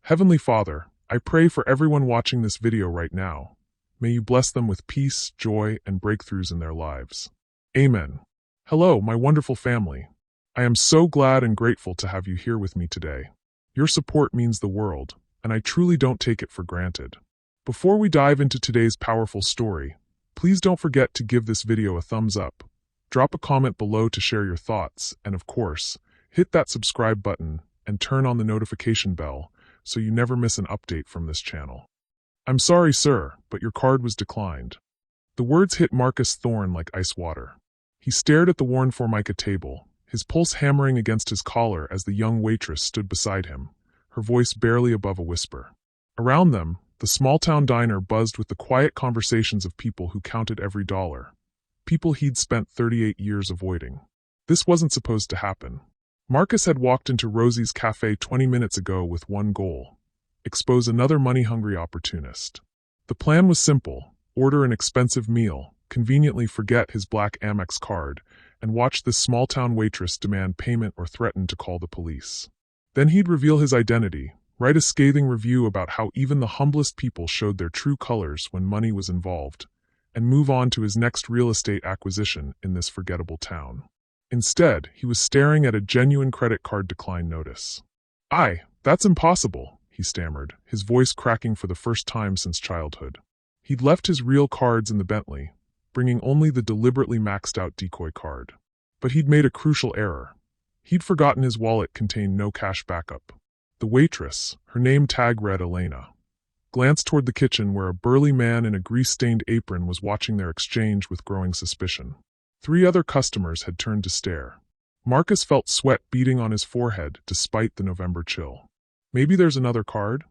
Heavenly Father, I pray for everyone watching this video right now. May you bless them with peace, joy, and breakthroughs in their lives. Amen. Hello, my wonderful family. I am so glad and grateful to have you here with me today. Your support means the world, and I truly don't take it for granted. Before we dive into today's powerful story, please don't forget to give this video a thumbs up, drop a comment below to share your thoughts, and of course, hit that subscribe button and turn on the notification bell so you never miss an update from this channel. I'm sorry, sir, but your card was declined. The words hit Marcus Thorne like ice water. He stared at the worn Formica table, his pulse hammering against his collar as the young waitress stood beside him, her voice barely above a whisper. Around them, the small-town diner buzzed with the quiet conversations of people who counted every dollar. People he'd spent 38 years avoiding. This wasn't supposed to happen. Marcus had walked into Rosie's cafe 20 minutes ago with one goal: expose another money-hungry opportunist. The plan was simple: order an expensive meal, conveniently forget his black Amex card, and watch this small-town waitress demand payment or threaten to call the police. Then he'd reveal his identity, write a scathing review about how even the humblest people showed their true colors when money was involved, and move on to his next real estate acquisition in this forgettable town. Instead, he was staring at a genuine credit card decline notice. That's impossible," he stammered, his voice cracking for the first time since childhood. He'd left his real cards in the Bentley, bringing only the deliberately maxed-out decoy card. But he'd made a crucial error. He'd forgotten his wallet contained no cash backup. The waitress, her name tag read Elena, glanced toward the kitchen where a burly man in a grease-stained apron was watching their exchange with growing suspicion. 3 other customers had turned to stare. Marcus felt sweat beading on his forehead despite the November chill. "Maybe there's another card?"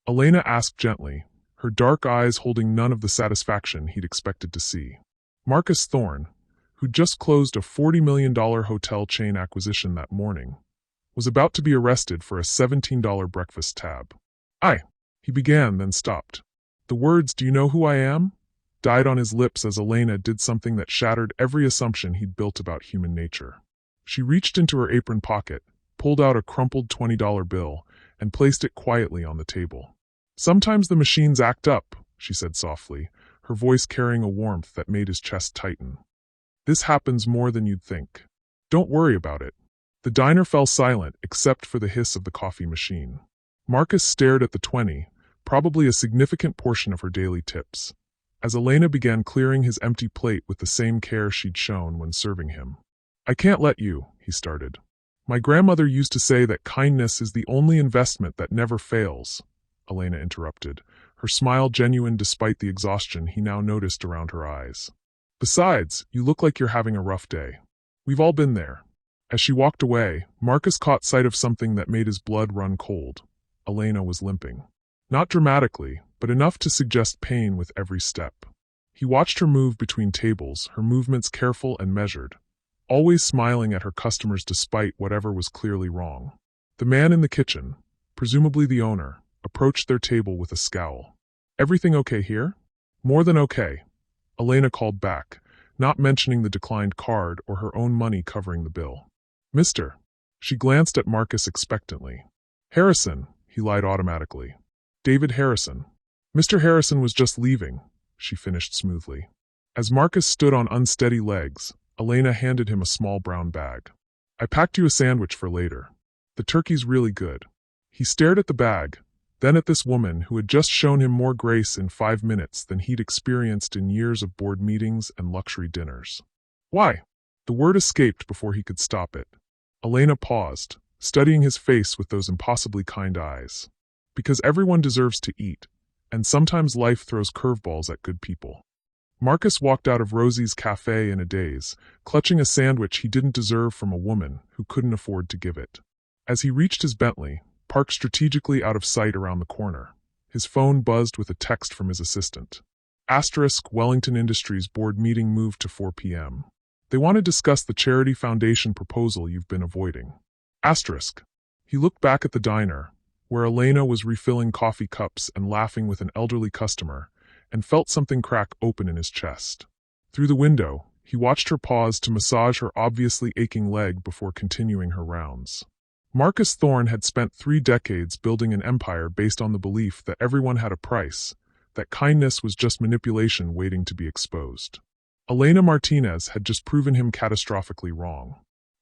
Elena asked gently, her dark eyes holding none of the satisfaction he'd expected to see. Marcus Thorne, who'd just closed a $40 million hotel chain acquisition that morning, was about to be arrested for a $17 breakfast tab. He began, then stopped. The words, "Do you know who I am?" died on his lips as Elena did something that shattered every assumption he'd built about human nature. She reached into her apron pocket, pulled out a crumpled $20 bill, and placed it quietly on the table. "Sometimes the machines act up," she said softly, her voice carrying a warmth that made his chest tighten. "This happens more than you'd think. Don't worry about it." The diner fell silent except for the hiss of the coffee machine. Marcus stared at the 20, probably a significant portion of her daily tips, as Elena began clearing his empty plate with the same care she'd shown when serving him. "I can't let you," he started. "My grandmother used to say that kindness is the only investment that never fails," Elena interrupted, her smile genuine despite the exhaustion he now noticed around her eyes. "Besides, you look like you're having a rough day. We've all been there." As she walked away, Marcus caught sight of something that made his blood run cold. Elena was limping. Not dramatically, but enough to suggest pain with every step. He watched her move between tables, her movements careful and measured, always smiling at her customers despite whatever was clearly wrong. The man in the kitchen, presumably the owner, approached their table with a scowl. "Everything okay here?" "More than okay," Elena called back, not mentioning the declined card or her own money covering the bill. "Mr." She glanced at Marcus expectantly. "Harrison," he lied automatically. "David Harrison." "Mr. Harrison was just leaving," she finished smoothly. As Marcus stood on unsteady legs, Elena handed him a small brown bag. "I packed you a sandwich for later. The turkey's really good." He stared at the bag, then at this woman who had just shown him more grace in 5 minutes than he'd experienced in years of board meetings and luxury dinners. "Why?" The word escaped before he could stop it. Elena paused, studying his face with those impossibly kind eyes. "Because everyone deserves to eat, and sometimes life throws curveballs at good people." Marcus walked out of Rosie's cafe in a daze, clutching a sandwich he didn't deserve from a woman who couldn't afford to give it. As he reached his Bentley, parked strategically out of sight around the corner, his phone buzzed with a text from his assistant. Wellington Industries board meeting moved to 4 p.m. They want to discuss the charity foundation proposal you've been avoiding. He looked back at the diner, where Elena was refilling coffee cups and laughing with an elderly customer, and felt something crack open in his chest. Through the window, he watched her pause to massage her obviously aching leg before continuing her rounds. Marcus Thorne had spent 3 decades building an empire based on the belief that everyone had a price, that kindness was just manipulation waiting to be exposed. Elena Martinez had just proven him catastrophically wrong.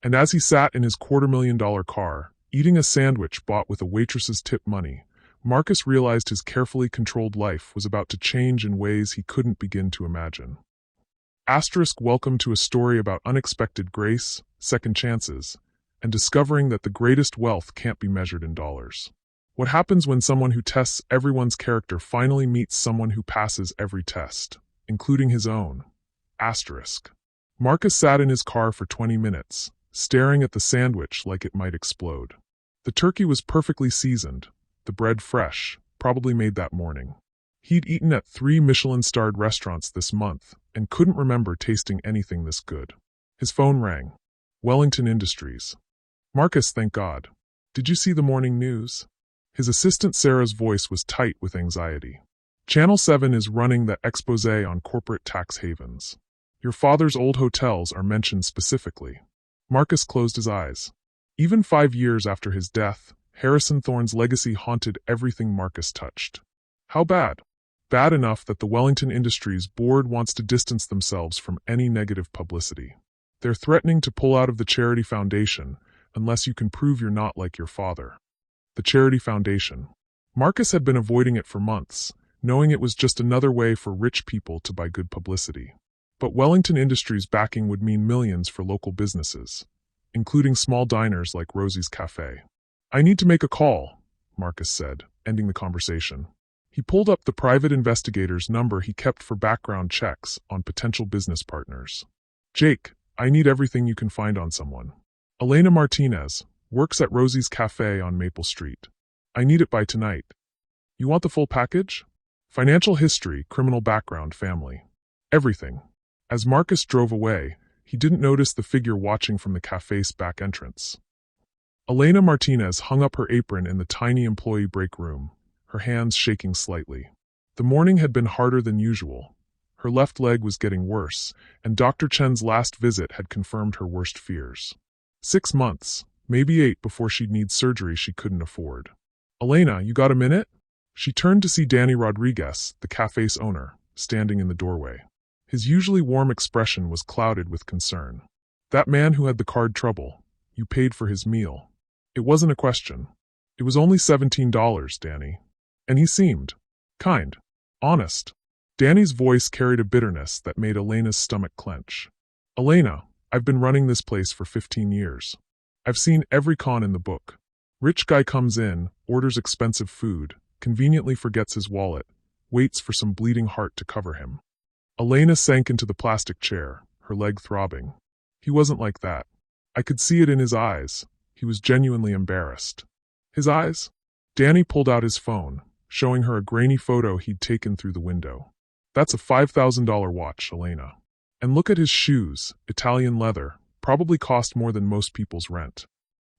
And as he sat in his $250,000 car, eating a sandwich bought with a waitress's tip money, Marcus realized his carefully controlled life was about to change in ways he couldn't begin to imagine. Welcome to a story about unexpected grace, second chances, and discovering that the greatest wealth can't be measured in dollars. What happens when someone who tests everyone's character finally meets someone who passes every test, including his own? Marcus sat in his car for 20 minutes, staring at the sandwich like it might explode. The turkey was perfectly seasoned, the bread fresh, probably made that morning. He'd eaten at 3 Michelin-starred restaurants this month and couldn't remember tasting anything this good. His phone rang. Wellington Industries. Marcus, thank God. Did you see the morning news? His assistant Sarah's voice was tight with anxiety. Channel 7 is running that expose on corporate tax havens. Your father's old hotels are mentioned specifically. Marcus closed his eyes. Even 5 years after his death, Harrison Thorne's legacy haunted everything Marcus touched. How bad? Bad enough that the Wellington Industries board wants to distance themselves from any negative publicity. They're threatening to pull out of the charity foundation unless you can prove you're not like your father. The charity foundation. Marcus had been avoiding it for months, knowing it was just another way for rich people to buy good publicity. But Wellington Industries' backing would mean millions for local businesses, including small diners like Rosie's Cafe. I need to make a call, Marcus said, ending the conversation. He pulled up the private investigator's number he kept for background checks on potential business partners. Jake, I need everything you can find on someone. Elena Martinez works at Rosie's Cafe on Maple Street. I need it by tonight. You want the full package? Financial history, criminal background, family. Everything. As Marcus drove away, he didn't notice the figure watching from the cafe's back entrance. Elena Martinez hung up her apron in the tiny employee break room, her hands shaking slightly. The morning had been harder than usual. Her left leg was getting worse, and Dr. Chen's last visit had confirmed her worst fears. 6 months, maybe 8 before she'd need surgery she couldn't afford. Elena, you got a minute? She turned to see Danny Rodriguez, the cafe's owner, standing in the doorway. His usually warm expression was clouded with concern. That man who had the card trouble, you paid for his meal. It wasn't a question. It was only $17, Danny. And he seemed kind, honest. Danny's voice carried a bitterness that made Elena's stomach clench. Elena, I've been running this place for 15 years. I've seen every con in the book. Rich guy comes in, orders expensive food, conveniently forgets his wallet, waits for some bleeding heart to cover him. Elena sank into the plastic chair, her leg throbbing. He wasn't like that. I could see it in his eyes. He was genuinely embarrassed. His eyes? Danny pulled out his phone, showing her a grainy photo he'd taken through the window. That's a $5,000 watch, Elena. And look at his shoes, Italian leather, probably cost more than most people's rent.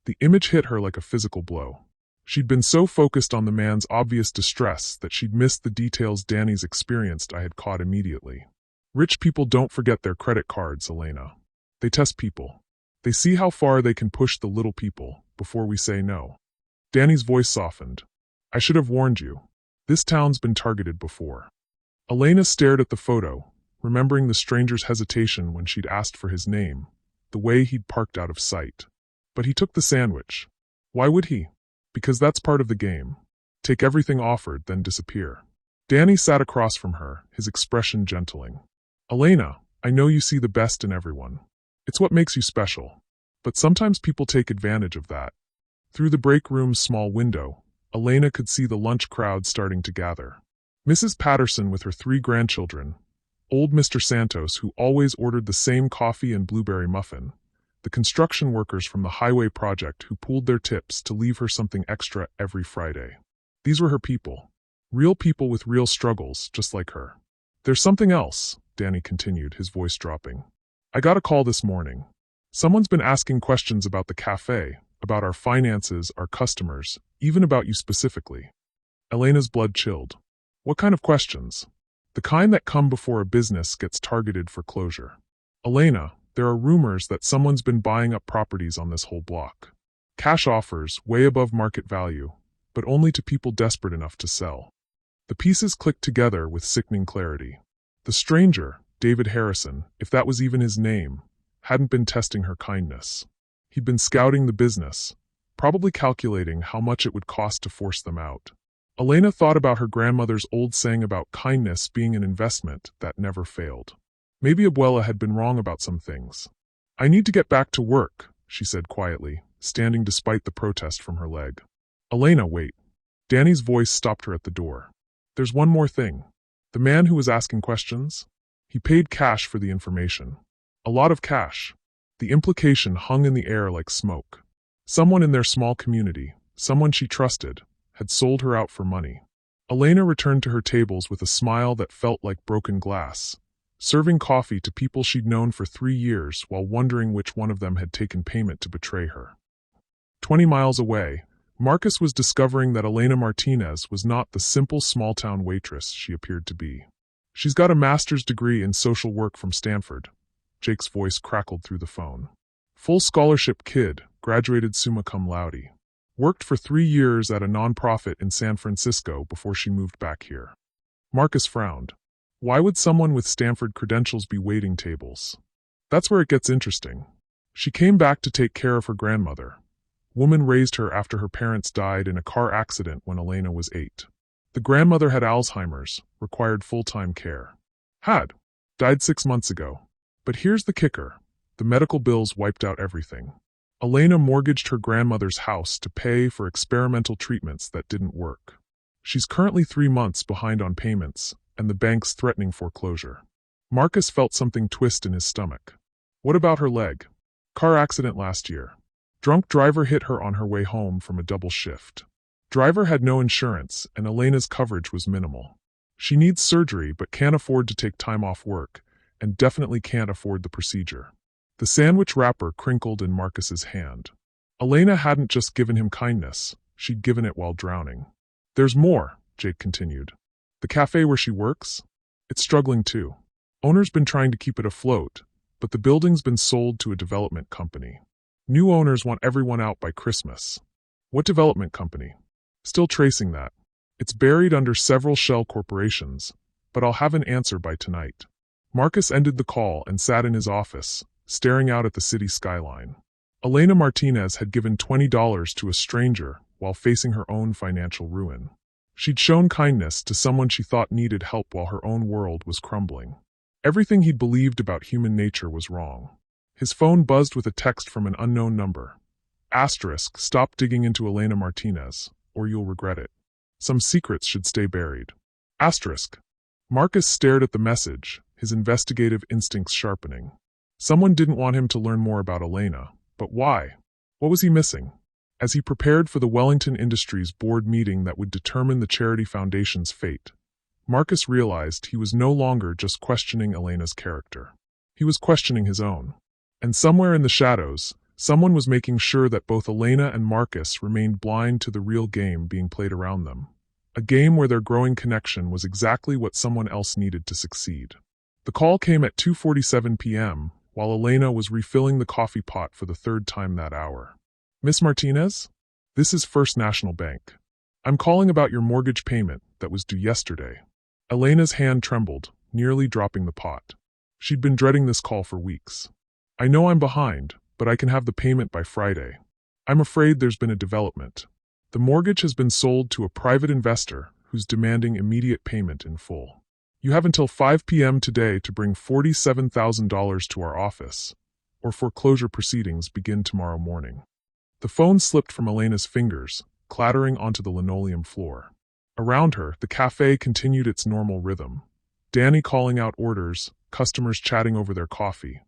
The image hit her like a physical blow. She'd been so focused on the man's obvious distress that she'd missed the details Danny's experienced I had caught immediately. Rich people don't forget their credit cards, Elena. They test people. They see how far they can push the little people before we say no. Danny's voice softened. I should have warned you. This town's been targeted before. Elena stared at the photo, remembering the stranger's hesitation when she'd asked for his name, the way he'd parked out of sight. But he took the sandwich. Why would he? Because that's part of the game. Take everything offered, then disappear. Danny sat across from her, his expression gentling. Elena, I know you see the best in everyone. It's what makes you special. But sometimes people take advantage of that. Through the break room's small window, Elena could see the lunch crowd starting to gather. Mrs. Patterson with her 3 grandchildren, old Mr. Santos who always ordered the same coffee and blueberry muffin, the construction workers from the highway project who pooled their tips to leave her something extra every Friday. These were her people. Real people with real struggles, just like her. There's something else, Danny continued, his voice dropping. I got a call this morning. Someone's been asking questions about the cafe, about our finances, our customers, even about you specifically. Elena's blood chilled. What kind of questions? The kind that come before a business gets targeted for closure. Elena, there are rumors that someone's been buying up properties on this whole block. Cash offers, way above market value, but only to people desperate enough to sell. The pieces clicked together with sickening clarity. The stranger, David Harrison, if that was even his name, hadn't been testing her kindness. He'd been scouting the business, probably calculating how much it would cost to force them out. Elena thought about her grandmother's old saying about kindness being an investment that never failed. Maybe Abuela had been wrong about some things. "I need to get back to work," she said quietly, standing despite the protest from her leg. "Elena, wait." Danny's voice stopped her at the door. "There's one more thing. The man who was asking questions? He paid cash for the information. A lot of cash." The implication hung in the air like smoke. Someone in their small community, someone she trusted, had sold her out for money. Elena returned to her tables with a smile that felt like broken glass, serving coffee to people she'd known for 3 years while wondering which one of them had taken payment to betray her. 20 miles away, Marcus was discovering that Elena Martinez was not the simple small-town waitress she appeared to be. "She's got a master's degree in social work from Stanford," Jake's voice crackled through the phone. "Full scholarship kid, graduated summa cum laude. Worked for 3 years at a nonprofit in San Francisco before she moved back here." Marcus frowned. Why would someone with Stanford credentials be waiting tables? That's where it gets interesting. She came back to take care of her grandmother. Woman raised her after her parents died in a car accident when Elena was 8. The grandmother had Alzheimer's, required full-time care. Died 6 months ago. But here's the kicker. The medical bills wiped out everything. Elena mortgaged her grandmother's house to pay for experimental treatments that didn't work. She's currently 3 months behind on payments, and the bank's threatening foreclosure. Marcus felt something twist in his stomach. What about her leg? Car accident last year. Drunk driver hit her on her way home from a double shift. Driver had no insurance, and Elena's coverage was minimal. She needs surgery but can't afford to take time off work, and definitely can't afford the procedure. The sandwich wrapper crinkled in Marcus's hand. Elena hadn't just given him kindness, she'd given it while drowning. "There's more," Jake continued. "The cafe where she works? It's struggling too. Owner's been trying to keep it afloat, but the building's been sold to a development company. New owners want everyone out by Christmas." "What development company?" "Still tracing that. It's buried under several shell corporations, but I'll have an answer by tonight." Marcus ended the call and sat in his office, staring out at the city skyline. Elena Martinez had given $20 to a stranger while facing her own financial ruin. She'd shown kindness to someone she thought needed help while her own world was crumbling. Everything he'd believed about human nature was wrong. His phone buzzed with a text from an unknown number. *, stop digging into Elena Martinez, or you'll regret it. Some secrets should stay buried. *. Marcus stared at the message, his investigative instincts sharpening. Someone didn't want him to learn more about Elena, but why? What was he missing? As he prepared for the Wellington Industries board meeting that would determine the charity foundation's fate, Marcus realized he was no longer just questioning Elena's character. He was questioning his own. And somewhere in the shadows, someone was making sure that both Elena and Marcus remained blind to the real game being played around them. A game where their growing connection was exactly what someone else needed to succeed. The call came at 2:47 p.m., while Elena was refilling the coffee pot for the 3rd time that hour. "Miss Martinez? This is First National Bank. I'm calling about your mortgage payment that was due yesterday." Elena's hand trembled, nearly dropping the pot. She'd been dreading this call for weeks. "I know I'm behind, but I can have the payment by Friday. I'm afraid there's been a development. The mortgage has been sold to a private investor who's demanding immediate payment in full. You have until 5 p.m. today to bring $47,000 to our office, or foreclosure proceedings begin tomorrow morning." The phone slipped from Elena's fingers, clattering onto the linoleum floor. Around her, the cafe continued its normal rhythm. Danny calling out orders, customers chatting over their coffee.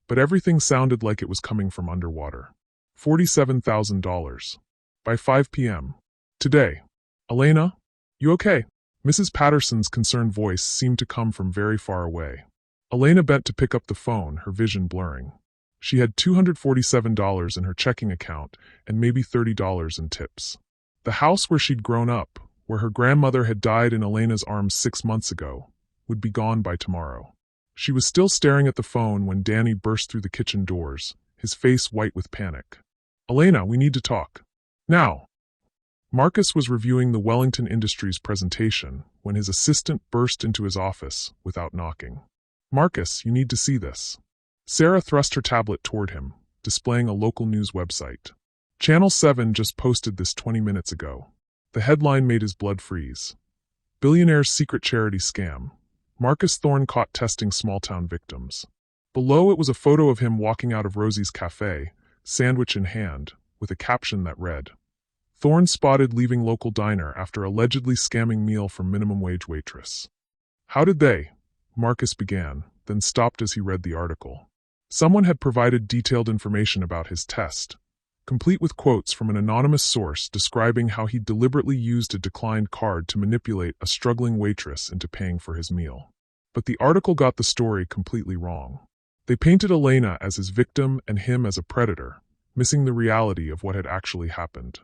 But everything sounded like it was coming from underwater. $47,000. By 5 p.m. Today. "Elena? You okay?" Mrs. Patterson's concerned voice seemed to come from very far away. Elena bent to pick up the phone, her vision blurring. She had $247 in her checking account and maybe $30 in tips. The house where she'd grown up, where her grandmother had died in Elena's arms 6 months ago, would be gone by tomorrow. She was still staring at the phone when Danny burst through the kitchen doors, his face white with panic. Elena, we need to talk. Now. Marcus was reviewing the Wellington Industries presentation when his assistant burst into his office without knocking. Marcus, you need to see this. Sarah thrust her tablet toward him, displaying a local news website. Channel 7 just posted this 20 minutes ago. The headline made his blood freeze. Billionaire's secret charity scam. Marcus Thorne caught testing small-town victims. Below it was a photo of him walking out of Rosie's cafe, sandwich in hand, with a caption that read, Thorne spotted leaving local diner after allegedly scamming meal from minimum wage waitress. How did they? Marcus began, then stopped as he read the article. Someone had provided detailed information about his test, complete with quotes from an anonymous source describing how he deliberately used a declined card to manipulate a struggling waitress into paying for his meal. But the article got the story completely wrong. They painted Elena as his victim and him as a predator, missing the reality of what had actually happened.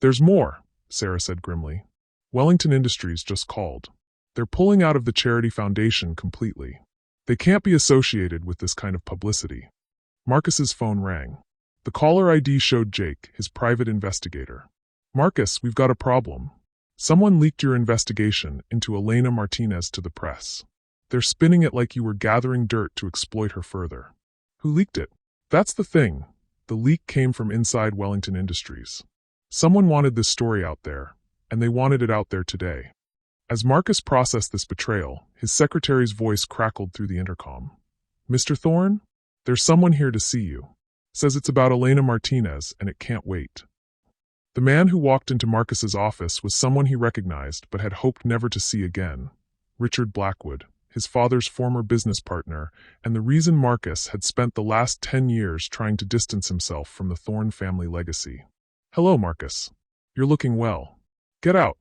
There's more, Sarah said grimly. Wellington Industries just called. They're pulling out of the charity foundation completely. They can't be associated with this kind of publicity. Marcus's phone rang. The caller ID showed Jake, his private investigator. Marcus, we've got a problem. Someone leaked your investigation into Elena Martinez to the press. They're spinning it like you were gathering dirt to exploit her further. Who leaked it? That's the thing. The leak came from inside Wellington Industries. Someone wanted this story out there, and they wanted it out there today. As Marcus processed this betrayal, his secretary's voice crackled through the intercom. Mr. Thorne? There's someone here to see you. Says it's about Elena Martinez, and it can't wait. The man who walked into Marcus's office was someone he recognized but had hoped never to see again. Richard Blackwood, his father's former business partner, and the reason Marcus had spent the last 10 years trying to distance himself from the Thorne family legacy. Hello, Marcus. You're looking well. Get out.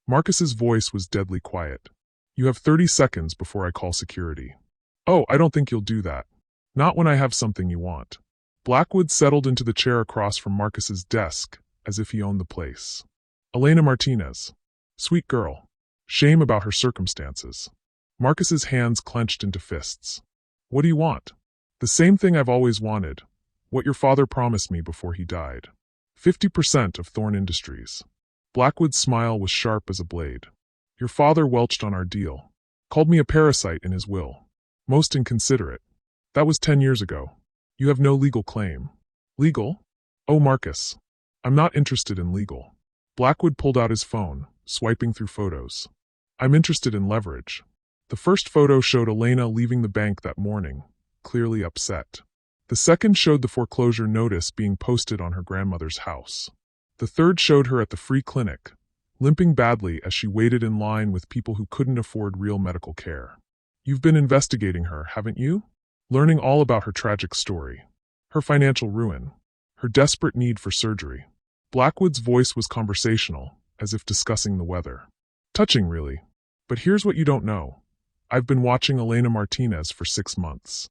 Marcus's voice was deadly quiet. You have 30 seconds before I call security. Oh, I don't think you'll do that. Not when I have something you want. Blackwood settled into the chair across from Marcus's desk, as if he owned the place. Elena Martinez. Sweet girl. Shame about her circumstances. Marcus's hands clenched into fists. What do you want? The same thing I've always wanted. What your father promised me before he died. 50% of Thorne Industries. Blackwood's smile was sharp as a blade. Your father welched on our deal. Called me a parasite in his will. Most inconsiderate. That was 10 years ago. You have no legal claim. Legal? Oh, Marcus. I'm not interested in legal. Blackwood pulled out his phone, swiping through photos. I'm interested in leverage. The first photo showed Elena leaving the bank that morning, clearly upset. The second showed the foreclosure notice being posted on her grandmother's house. The third showed her at the free clinic, limping badly as she waited in line with people who couldn't afford real medical care. You've been investigating her, haven't you? Learning all about her tragic story. Her financial ruin. Her desperate need for surgery. Blackwood's voice was conversational, as if discussing the weather. Touching, really. But here's what you don't know. I've been watching Elena Martinez for 6 months.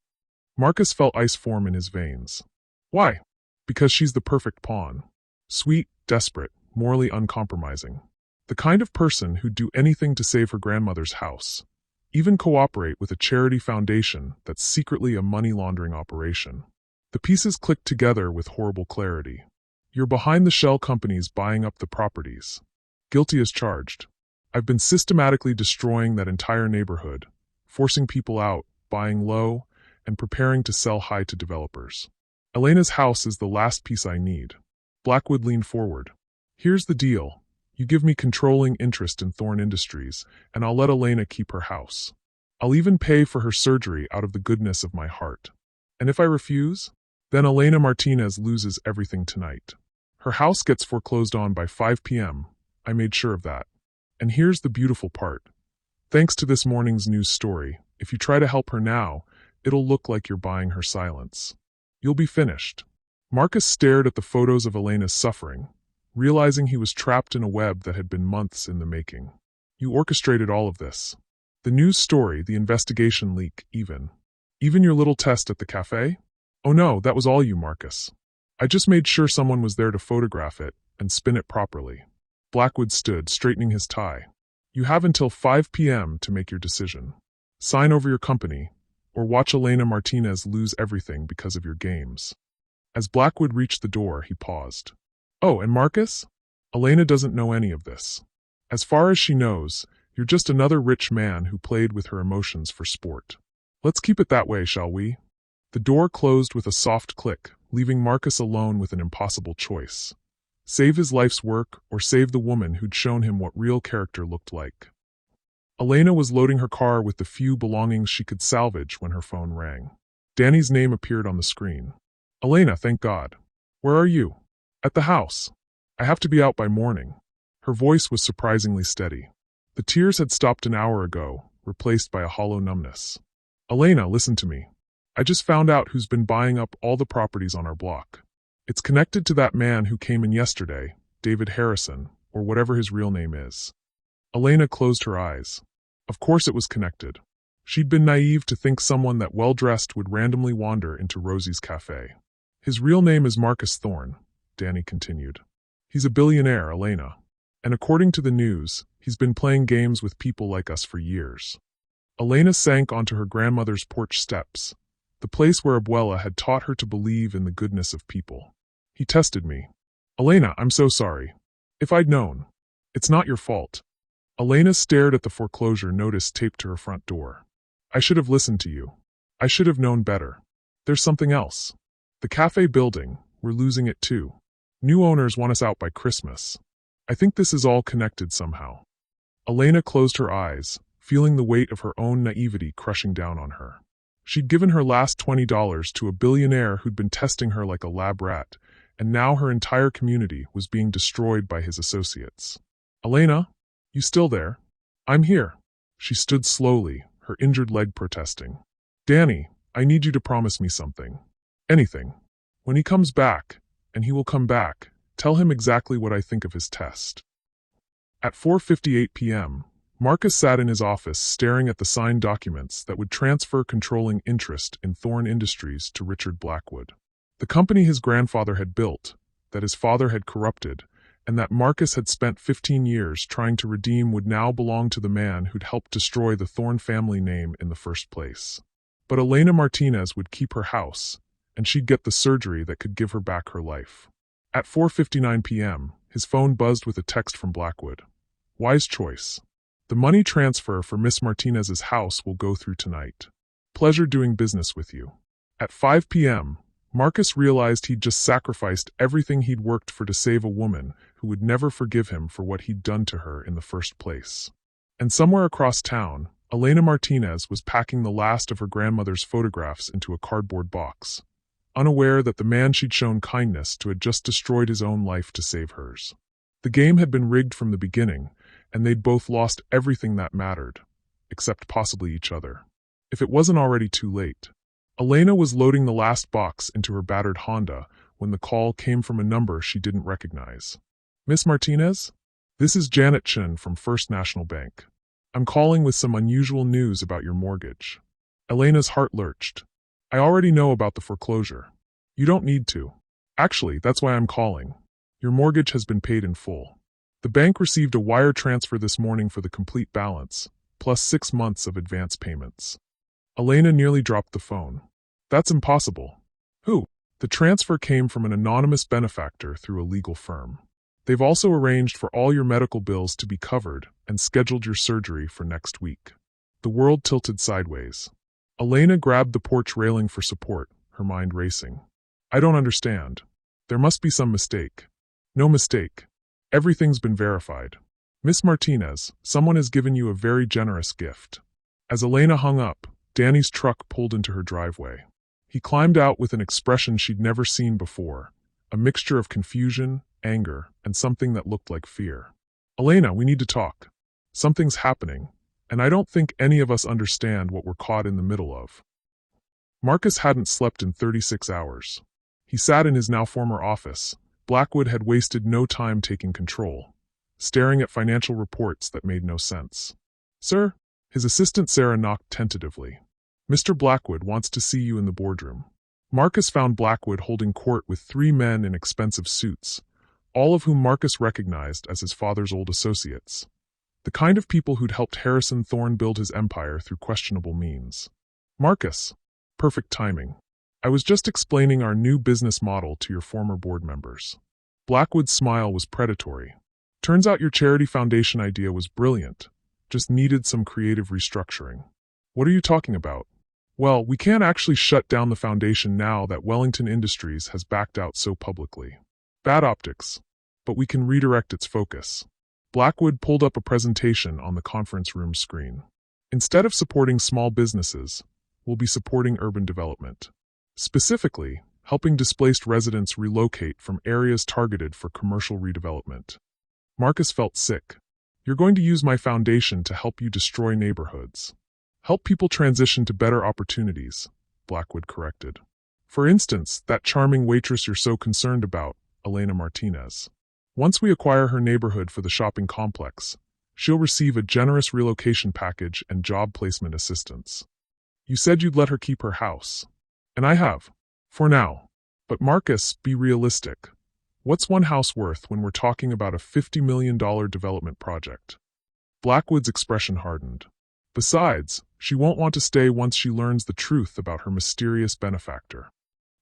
Marcus felt ice form in his veins. Why? Because she's the perfect pawn. Sweet, desperate, morally uncompromising. The kind of person who'd do anything to save her grandmother's house. Even cooperate with a charity foundation that's secretly a money laundering operation. The pieces clicked together with horrible clarity. You're behind the shell companies buying up the properties. Guilty as charged. I've been systematically destroying that entire neighborhood, forcing people out, buying low, and preparing to sell high to developers. Elena's house is the last piece I need. Blackwood leaned forward. Here's the deal. You give me controlling interest in Thorne Industries, and I'll let Elena keep her house. I'll even pay for her surgery out of the goodness of my heart. And if I refuse? Then Elena Martinez loses everything tonight. Her house gets foreclosed on by 5 p.m. I made sure of that. And here's the beautiful part. Thanks to this morning's news story, if you try to help her now, it'll look like you're buying her silence. You'll be finished. Marcus stared at the photos of Elena's suffering, realizing he was trapped in a web that had been months in the making. You orchestrated all of this. The news story, the investigation leak, even your little test at the cafe? Oh no, that was all you, Marcus. I just made sure someone was there to photograph it and spin it properly. Blackwood stood, straightening his tie. You have until 5 p.m. to make your decision. Sign over your company, or watch Elena Martinez lose everything because of your games. As Blackwood reached the door, he paused. Oh, and Marcus? Elena doesn't know any of this. As far as she knows, you're just another rich man who played with her emotions for sport. Let's keep it that way, shall we? The door closed with a soft click, leaving Marcus alone with an impossible choice. Save his life's work or save the woman who'd shown him what real character looked like. Elena was loading her car with the few belongings she could salvage when her phone rang. Danny's name appeared on the screen. Elena, thank God. Where are you? At the house. I have to be out by morning. Her voice was surprisingly steady. The tears had stopped an hour ago, replaced by a hollow numbness. Elena, listen to me. I just found out who's been buying up all the properties on our block. It's connected to that man who came in yesterday, David Harrison, or whatever his real name is. Elena closed her eyes. Of course it was connected. She'd been naive to think someone that well-dressed would randomly wander into Rosie's cafe. His real name is Marcus Thorne, Danny continued. He's a billionaire, Elena. And according to the news, he's been playing games with people like us for years. Elena sank onto her grandmother's porch steps, the place where Abuela had taught her to believe in the goodness of people. He tested me. Elena, I'm so sorry. If I'd known. It's not your fault. Elena stared at the foreclosure notice taped to her front door. I should have listened to you. I should have known better. There's something else. The cafe building, we're losing it too. New owners want us out by Christmas. I think this is all connected somehow. Elena closed her eyes, feeling the weight of her own naivety crushing down on her. She'd given her last $20 to a billionaire who'd been testing her like a lab rat, and now her entire community was being destroyed by his associates. Elena, you still there? I'm here. She stood slowly, her injured leg protesting. Danny, I need you to promise me something. Anything. When he comes back, and he will come back, tell him exactly what I think of his test. At 4:58 p.m., Marcus sat in his office staring at the signed documents that would transfer controlling interest in Thorne Industries to Richard Blackwood. The company his grandfather had built, that his father had corrupted, and that Marcus had spent 15 years trying to redeem would now belong to the man who'd helped destroy the Thorne family name in the first place. But Elena Martinez would keep her house, and she'd get the surgery that could give her back her life. At 4:59 p.m., his phone buzzed with a text from Blackwood. Wise choice. The money transfer for Miss Martinez's house will go through tonight. Pleasure doing business with you. At 5 p.m., Marcus realized he'd just sacrificed everything he'd worked for to save a woman who would never forgive him for what he'd done to her in the first place. And somewhere across town, Elena Martinez was packing the last of her grandmother's photographs into a cardboard box, unaware that the man she'd shown kindness to had just destroyed his own life to save hers. The game had been rigged from the beginning, and they'd both lost everything that mattered, except possibly each other. If it wasn't already too late. Elena was loading the last box into her battered Honda when the call came from a number she didn't recognize. Miss Martinez? This is Janet Chin from First National Bank. I'm calling with some unusual news about your mortgage. Elena's heart lurched. I already know about the foreclosure. You don't need to. Actually, that's why I'm calling. Your mortgage has been paid in full. The bank received a wire transfer this morning for the complete balance, plus 6 months of advance payments. Elena nearly dropped the phone. That's impossible. Who? The transfer came from an anonymous benefactor through a legal firm. They've also arranged for all your medical bills to be covered and scheduled your surgery for next week. The world tilted sideways. Elena grabbed the porch railing for support, her mind racing. I don't understand. There must be some mistake. No mistake. Everything's been verified. Miss Martinez, someone has given you a very generous gift. As Elena hung up, Danny's truck pulled into her driveway. He climbed out with an expression she'd never seen before, a mixture of confusion, anger, and something that looked like fear. Elena, we need to talk. Something's happening, and I don't think any of us understand what we're caught in the middle of. Marcus hadn't slept in 36 hours. He sat in his now former office. Blackwood had wasted no time taking control, staring at financial reports that made no sense. Sir? His assistant Sarah knocked tentatively. Mr. Blackwood wants to see you in the boardroom. Marcus found Blackwood holding court with 3 men in expensive suits, all of whom Marcus recognized as his father's old associates. The kind of people who'd helped Harrison Thorne build his empire through questionable means. Marcus. Perfect timing. I was just explaining our new business model to your former board members. Blackwood's smile was predatory. Turns out your charity foundation idea was brilliant, just needed some creative restructuring. What are you talking about? Well, we can't actually shut down the foundation now that Wellington Industries has backed out so publicly. Bad optics. But we can redirect its focus. Blackwood pulled up a presentation on the conference room screen. Instead of supporting small businesses, we'll be supporting urban development. Specifically, helping displaced residents relocate from areas targeted for commercial redevelopment. Marcus felt sick. You're going to use my foundation to help you destroy neighborhoods. Help people transition to better opportunities, Blackwood corrected. For instance, that charming waitress you're so concerned about, Elena Martinez. Once we acquire her neighborhood for the shopping complex, she'll receive a generous relocation package and job placement assistance. You said you'd let her keep her house. And I have. For now. But Marcus, be realistic. What's one house worth when we're talking about a $50 million development project? Blackwood's expression hardened. Besides, she won't want to stay once she learns the truth about her mysterious benefactor.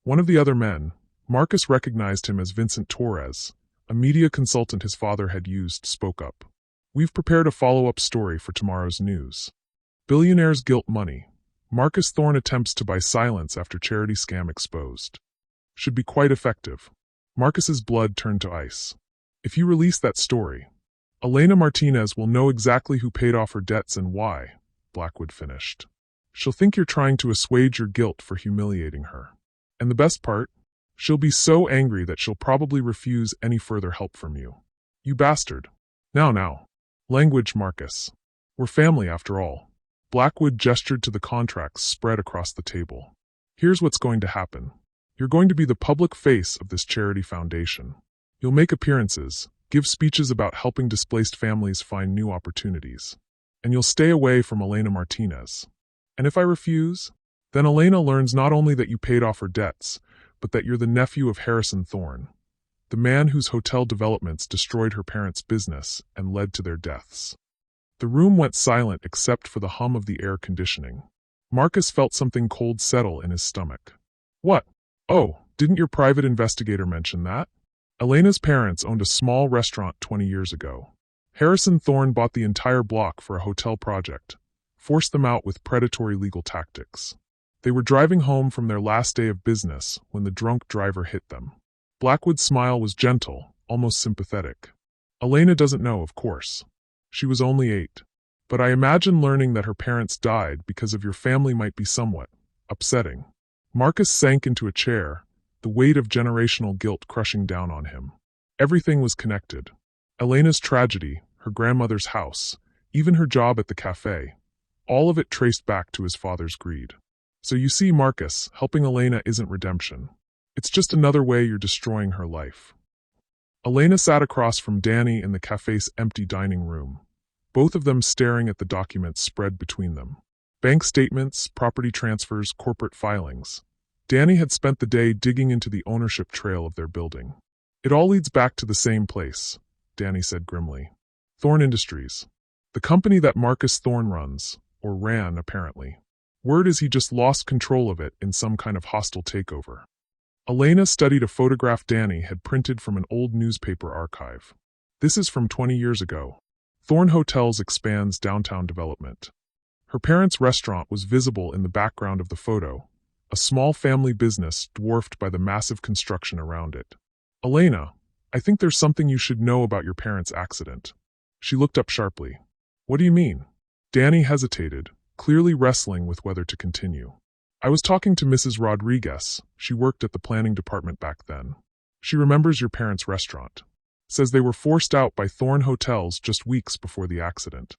One of the other men, Marcus recognized him as Vincent Torres, a media consultant his father had used, spoke up. We've prepared a follow-up story for tomorrow's news. Billionaire's guilt money. Marcus Thorne attempts to buy silence after charity scam exposed. Should be quite effective. Marcus's blood turned to ice. If you release that story, Elena Martinez will know exactly who paid off her debts and why, Blackwood finished. She'll think you're trying to assuage your guilt for humiliating her. And the best part? She'll be so angry that she'll probably refuse any further help from you. You bastard. Now. Language, Marcus. We're family after all. Blackwood gestured to the contracts spread across the table. Here's what's going to happen. You're going to be the public face of this charity foundation. You'll make appearances, give speeches about helping displaced families find new opportunities. And you'll stay away from Elena Martinez. And if I refuse? Then Elena learns not only that you paid off her debts, but that you're the nephew of Harrison Thorne, the man whose hotel developments destroyed her parents' business and led to their deaths. The room went silent except for the hum of the air conditioning. Marcus felt something cold settle in his stomach. What? Oh, didn't your private investigator mention that? Elena's parents owned a small restaurant 20 years ago. Harrison Thorne bought the entire block for a hotel project, forced them out with predatory legal tactics. They were driving home from their last day of business when the drunk driver hit them. Blackwood's smile was gentle, almost sympathetic. Elena doesn't know, of course. She was only 8. But I imagine learning that her parents died because of your family might be somewhat upsetting. Marcus sank into a chair, the weight of generational guilt crushing down on him. Everything was connected. Elena's tragedy, her grandmother's house, even her job at the cafe. All of it traced back to his father's greed. So you see, Marcus, helping Elena isn't redemption. It's just another way you're destroying her life. Elena sat across from Danny in the cafe's empty dining room, both of them staring at the documents spread between them. Bank statements, property transfers, corporate filings. Danny had spent the day digging into the ownership trail of their building. It all leads back to the same place, Danny said grimly. Thorne Industries. The company that Marcus Thorne runs, or ran apparently. Word is he just lost control of it in some kind of hostile takeover. Elena studied a photograph Danny had printed from an old newspaper archive. This is from 20 years ago. Thorne Hotels expands downtown development. Her parents' restaurant was visible in the background of the photo, a small family business dwarfed by the massive construction around it. Elena, I think there's something you should know about your parents' accident. She looked up sharply. What do you mean? Danny hesitated, clearly wrestling with whether to continue. I was talking to Mrs. Rodriguez. She worked at the planning department back then. She remembers your parents' restaurant. Says they were forced out by Thorne Hotels just weeks before the accident.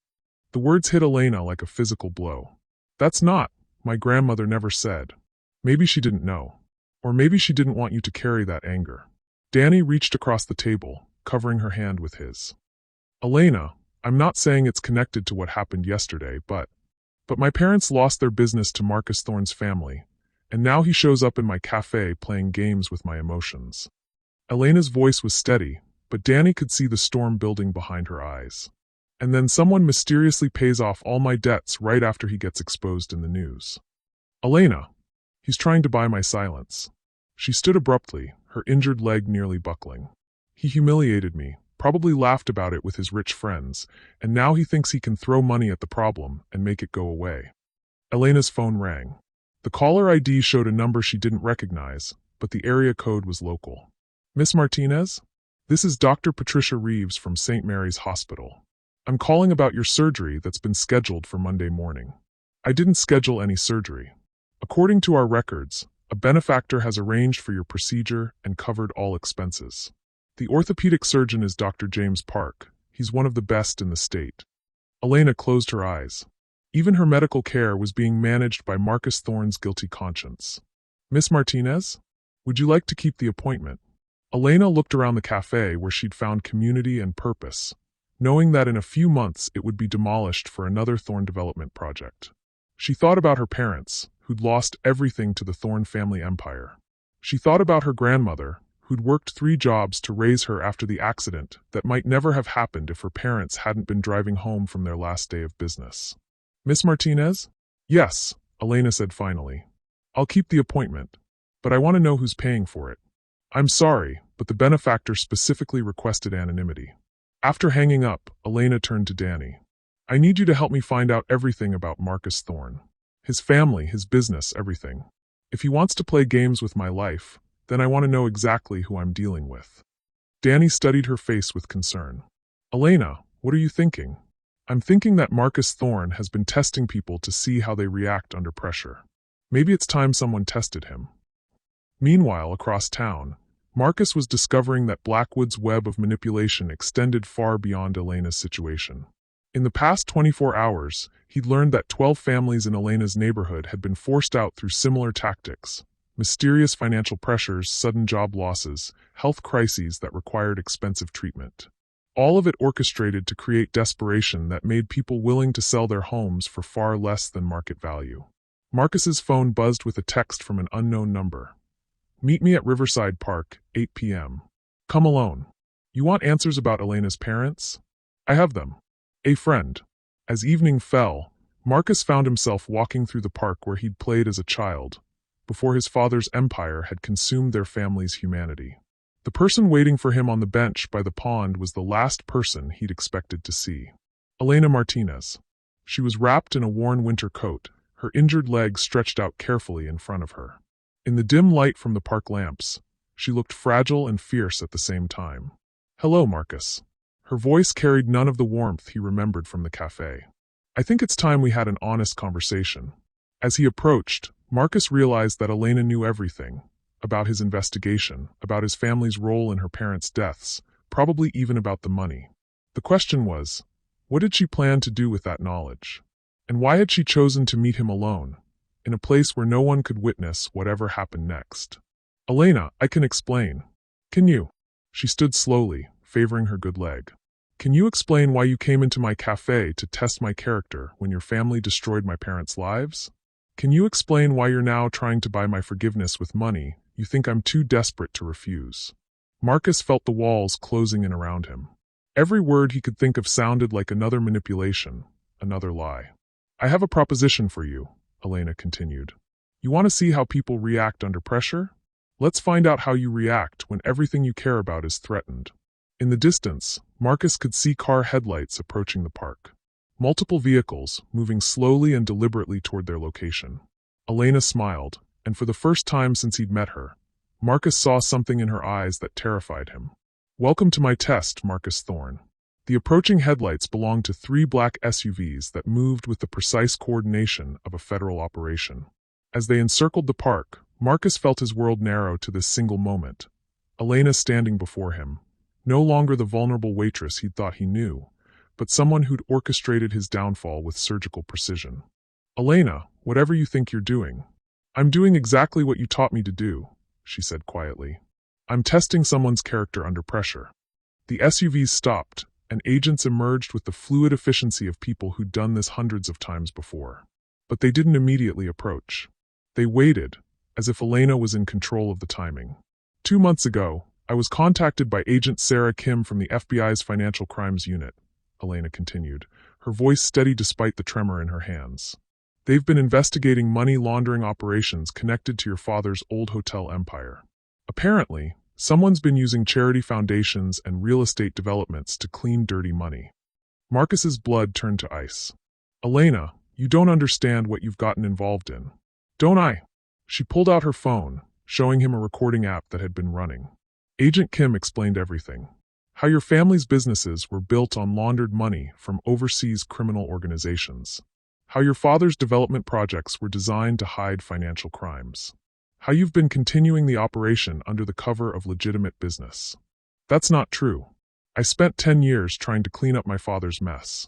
The words hit Elena like a physical blow. That's not, my grandmother never said. Maybe she didn't know. Or maybe she didn't want you to carry that anger. Danny reached across the table, covering her hand with his. Elena, I'm not saying it's connected to what happened yesterday, but my parents lost their business to Marcus Thorne's family, and now he shows up in my cafe playing games with my emotions. Elena's voice was steady, but Danny could see the storm building behind her eyes. And then someone mysteriously pays off all my debts right after he gets exposed in the news. Elena, He's trying to buy my silence. She stood abruptly, her injured leg nearly buckling. He humiliated me, probably laughed about it with his rich friends, and now he thinks he can throw money at the problem and make it go away. Elena's phone rang. The caller ID showed a number she didn't recognize, but the area code was local. Miss Martinez? This is Dr. Patricia Reeves from St. Mary's Hospital. I'm calling about your surgery that's been scheduled for Monday morning. I didn't schedule any surgery. According to our records, a benefactor has arranged for your procedure and covered all expenses. The orthopedic surgeon is Dr. James Park. He's one of the best in the state. Elena closed her eyes. Even her medical care was being managed by Marcus Thorne's guilty conscience. Miss Martinez? Would you like to keep the appointment? Elena looked around the cafe where she'd found community and purpose, knowing that in a few months it would be demolished for another Thorne development project. She thought about her parents, who'd lost everything to the Thorne family empire. She thought about her grandmother, who'd worked 3 jobs to raise her after the accident that might never have happened if her parents hadn't been driving home from their last day of business. Miss Martinez? Yes, Elena said finally. I'll keep the appointment, but I want to know who's paying for it. I'm sorry, but the benefactor specifically requested anonymity. After hanging up, Elena turned to Danny. I need you to help me find out everything about Marcus Thorne. His family, his business, everything. If he wants to play games with my life, then I want to know exactly who I'm dealing with. Danny studied her face with concern. Elena, what are you thinking? I'm thinking that Marcus Thorne has been testing people to see how they react under pressure. Maybe it's time someone tested him. Meanwhile, across town, Marcus was discovering that Blackwood's web of manipulation extended far beyond Elena's situation. In the past 24 hours, he'd learned that 12 families in Elena's neighborhood had been forced out through similar tactics: mysterious financial pressures, sudden job losses, health crises that required expensive treatment. All of it orchestrated to create desperation that made people willing to sell their homes for far less than market value. Marcus's phone buzzed with a text from an unknown number. Meet me at Riverside Park, 8 p.m. Come alone. You want answers about Elena's parents? I have them. A friend. As evening fell, Marcus found himself walking through the park where he'd played as a child, before his father's empire had consumed their family's humanity. The person waiting for him on the bench by the pond was the last person he'd expected to see. Elena Martinez. She was wrapped in a worn winter coat, her injured leg stretched out carefully in front of her. In the dim light from the park lamps, she looked fragile and fierce at the same time. Hello, Marcus. Her voice carried none of the warmth he remembered from the cafe. I think it's time we had an honest conversation. As he approached, Marcus realized that Elena knew everything. About his investigation, about his family's role in her parents' deaths, probably even about the money. The question was, what did she plan to do with that knowledge? And why had she chosen to meet him alone, in a place where no one could witness whatever happened next? Elena, I can explain. Can you? She stood slowly, favoring her good leg. Can you explain why you came into my cafe to test my character when your family destroyed my parents' lives? Can you explain why you're now trying to buy my forgiveness with money you think I'm too desperate to refuse? Marcus felt the walls closing in around him. Every word he could think of sounded like another manipulation, another lie. I have a proposition for you, Elena continued. You want to see how people react under pressure? Let's find out how you react when everything you care about is threatened. In the distance, Marcus could see car headlights approaching the park. Multiple vehicles, moving slowly and deliberately toward their location. Elena smiled, and for the first time since he'd met her, Marcus saw something in her eyes that terrified him. Welcome to my test, Marcus Thorne. The approaching headlights belonged to 3 black SUVs that moved with the precise coordination of a federal operation. As they encircled the park, Marcus felt his world narrow to this single moment. Elena standing before him, no longer the vulnerable waitress he'd thought he knew, but someone who'd orchestrated his downfall with surgical precision. Elena, whatever you think you're doing, I'm doing exactly what you taught me to do, she said quietly. I'm testing someone's character under pressure. The SUVs stopped, and agents emerged with the fluid efficiency of people who'd done this hundreds of times before. But they didn't immediately approach. They waited, as if Elena was in control of the timing. 2 months ago, I was contacted by Agent Sarah Kim from the FBI's Financial Crimes Unit, Elena continued, her voice steady despite the tremor in her hands. They've been investigating money laundering operations connected to your father's old hotel empire. Apparently, someone's been using charity foundations and real estate developments to clean dirty money. Marcus's blood turned to ice. Elena, you don't understand what you've gotten involved in. Don't I? She pulled out her phone, showing him a recording app that had been running. Agent Kim explained everything. How your family's businesses were built on laundered money from overseas criminal organizations. How your father's development projects were designed to hide financial crimes. How you've been continuing the operation under the cover of legitimate business. That's not true. I spent 10 years trying to clean up my father's mess.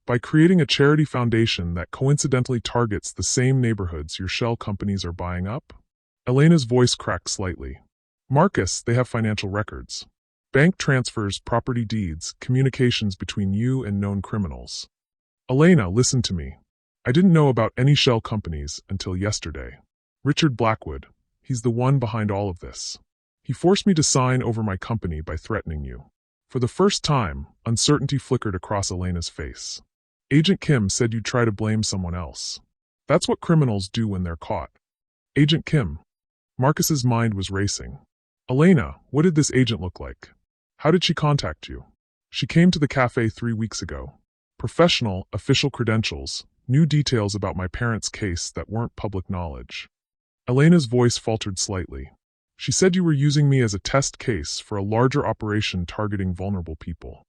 By creating a charity foundation that coincidentally targets the same neighborhoods your shell companies are buying up? Elena's voice cracked slightly. Marcus, they have financial records. Bank transfers, property deeds, communications between you and known criminals. Elena, listen to me. I didn't know about any shell companies until yesterday. Richard Blackwood, he's the one behind all of this. He forced me to sign over my company by threatening you. For the first time, uncertainty flickered across Elena's face. Agent Kim said you'd try to blame someone else. That's what criminals do when they're caught. Agent Kim. Marcus's mind was racing. Elena, what did this agent look like? How did she contact you? She came to the cafe 3 weeks ago. Professional, official credentials, new details about my parents' case that weren't public knowledge. Elena's voice faltered slightly. She said you were using me as a test case for a larger operation targeting vulnerable people.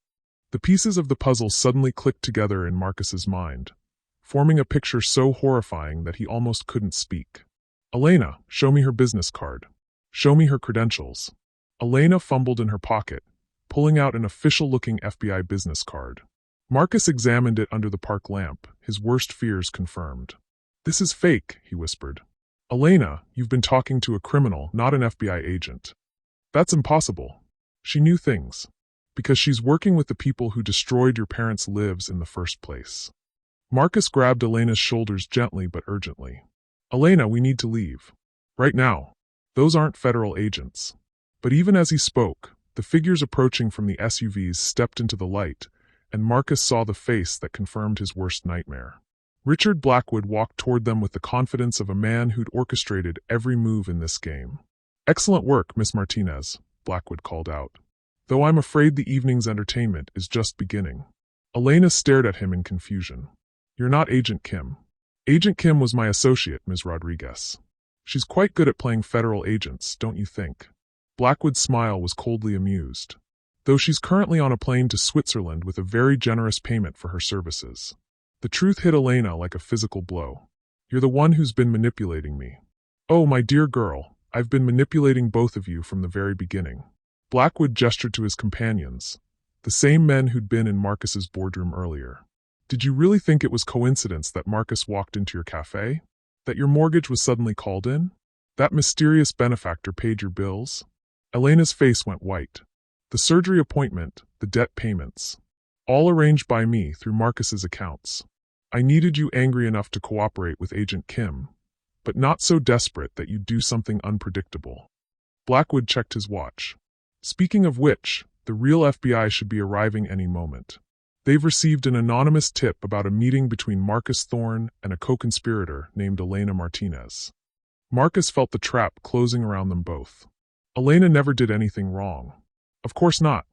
The pieces of the puzzle suddenly clicked together in Marcus's mind, forming a picture so horrifying that he almost couldn't speak. Elena, show me her business card. Show me her credentials. Elena fumbled in her pocket, pulling out an official-looking FBI business card. Marcus examined it under the park lamp, his worst fears confirmed. This is fake, he whispered. Elena, you've been talking to a criminal, not an FBI agent. That's impossible. She knew things. Because she's working with the people who destroyed your parents' lives in the first place. Marcus grabbed Elena's shoulders gently but urgently. Elena, we need to leave. Right now. Those aren't federal agents. But even as he spoke, the figures approaching from the SUVs stepped into the light, and Marcus saw the face that confirmed his worst nightmare. Richard Blackwood walked toward them with the confidence of a man who'd orchestrated every move in this game. Excellent work, Miss Martinez, Blackwood called out. Though I'm afraid the evening's entertainment is just beginning. Elena stared at him in confusion. You're not Agent Kim. Agent Kim was my associate, Ms. Rodriguez. She's quite good at playing federal agents, don't you think? Blackwood's smile was coldly amused. Though she's currently on a plane to Switzerland with a very generous payment for her services. The truth hit Elena like a physical blow. You're the one who's been manipulating me. Oh, my dear girl, I've been manipulating both of you from the very beginning. Blackwood gestured to his companions, the same men who'd been in Marcus's boardroom earlier. Did you really think it was coincidence that Marcus walked into your cafe? That your mortgage was suddenly called in? That mysterious benefactor paid your bills? Elena's face went white. The surgery appointment, the debt payments. All arranged by me through Marcus's accounts. I needed you angry enough to cooperate with Agent Kim, but not so desperate that you'd do something unpredictable. Blackwood checked his watch. Speaking of which, the real FBI should be arriving any moment. They've received an anonymous tip about a meeting between Marcus Thorne and a co-conspirator named Elena Martinez. Marcus felt the trap closing around them both. Elena never did anything wrong. Of course not.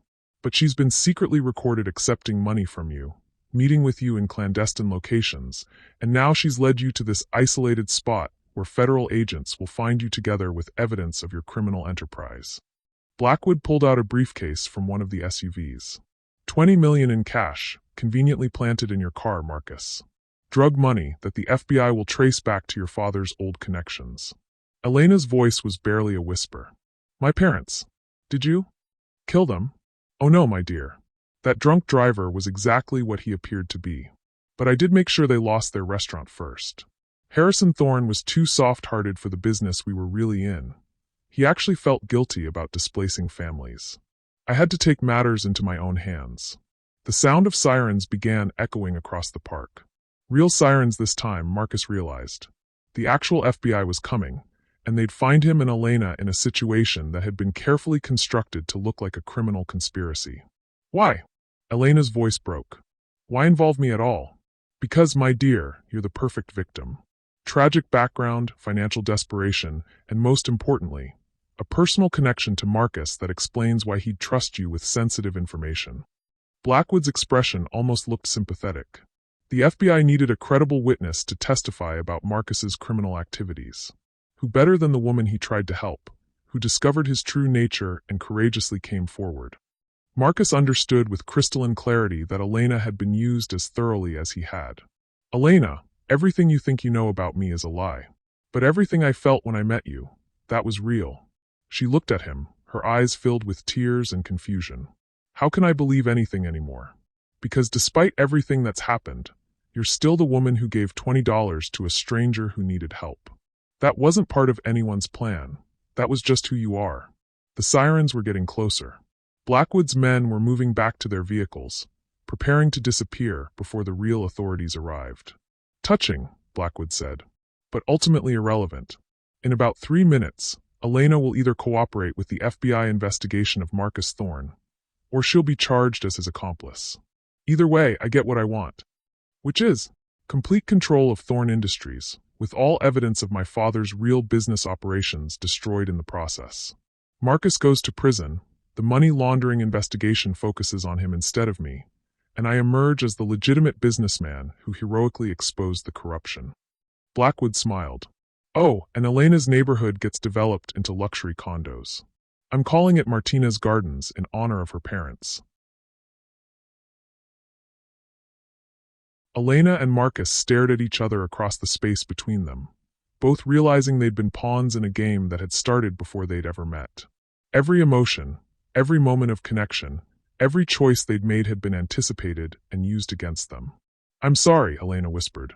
But she's been secretly recorded accepting money from you, meeting with you in clandestine locations, and now she's led you to this isolated spot where federal agents will find you together with evidence of your criminal enterprise. Blackwood pulled out a briefcase from one of the SUVs. $20 million in cash, conveniently planted in your car, Marcus. Drug money that the FBI will trace back to your father's old connections. Elena's voice was barely a whisper. My parents. Did you? Kill them? Oh no, my dear. That drunk driver was exactly what he appeared to be. But I did make sure they lost their restaurant first. Harrison Thorne was too soft-hearted for the business we were really in. He actually felt guilty about displacing families. I had to take matters into my own hands. The sound of sirens began echoing across the park. Real sirens this time, Marcus realized. The actual FBI was coming, and they'd find him and Elena in a situation that had been carefully constructed to look like a criminal conspiracy. Why? Elena's voice broke. Why involve me at all? Because, my dear, you're the perfect victim. Tragic background, financial desperation, and most importantly, a personal connection to Marcus that explains why he'd trust you with sensitive information. Blackwood's expression almost looked sympathetic. The FBI needed a credible witness to testify about Marcus's criminal activities. Who better than the woman he tried to help, who discovered his true nature and courageously came forward? Marcus understood with crystalline clarity that Elena had been used as thoroughly as he had. Elena, everything you think you know about me is a lie. But everything I felt when I met you, that was real. She looked at him, her eyes filled with tears and confusion. How can I believe anything anymore? Because despite everything that's happened, you're still the woman who gave $20 to a stranger who needed help. That wasn't part of anyone's plan. That was just who you are. The sirens were getting closer. Blackwood's men were moving back to their vehicles, preparing to disappear before the real authorities arrived. Touching, Blackwood said, but ultimately irrelevant. In about 3 minutes, Elena will either cooperate with the FBI investigation of Marcus Thorne, or she'll be charged as his accomplice. Either way, I get what I want. Which is complete control of Thorne Industries, with all evidence of my father's real business operations destroyed in the process. Marcus goes to prison, the money laundering investigation focuses on him instead of me, and I emerge as the legitimate businessman who heroically exposed the corruption. Blackwood smiled. Oh, and Elena's neighborhood gets developed into luxury condos. I'm calling it Martinez Gardens in honor of her parents. Elena and Marcus stared at each other across the space between them, both realizing they'd been pawns in a game that had started before they'd ever met. Every emotion, every moment of connection, every choice they'd made had been anticipated and used against them. I'm sorry, Elena whispered.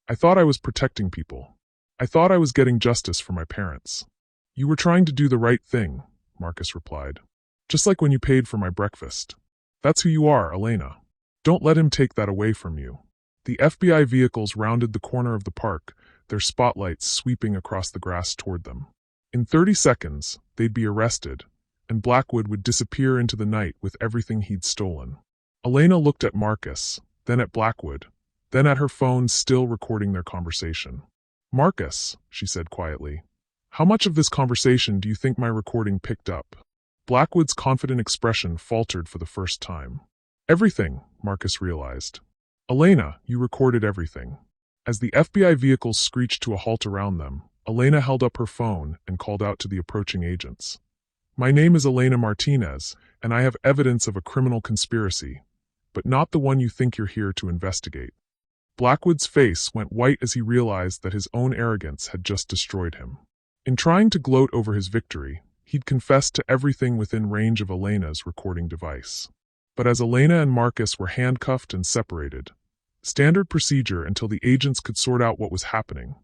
I thought I was protecting people. I thought I was getting justice for my parents. You were trying to do the right thing, Marcus replied. Just like when you paid for my breakfast. That's who you are, Elena. Don't let him take that away from you. The FBI vehicles rounded the corner of the park, their spotlights sweeping across the grass toward them. In 30 seconds, they'd be arrested, and Blackwood would disappear into the night with everything he'd stolen. Elena looked at Marcus, then at Blackwood, then at her phone still recording their conversation. Marcus, she said quietly, how much of this conversation do you think my recording picked up? Blackwood's confident expression faltered for the first time. Everything, Marcus realized. Elena, you recorded everything. As the FBI vehicles screeched to a halt around them, Elena held up her phone and called out to the approaching agents. My name is Elena Martinez, and I have evidence of a criminal conspiracy, but not the one you think you're here to investigate. Blackwood's face went white as he realized that his own arrogance had just destroyed him. In trying to gloat over his victory, he'd confessed to everything within range of Elena's recording device. But as Elena and Marcus were handcuffed and separated, standard procedure until the agents could sort out what was happening,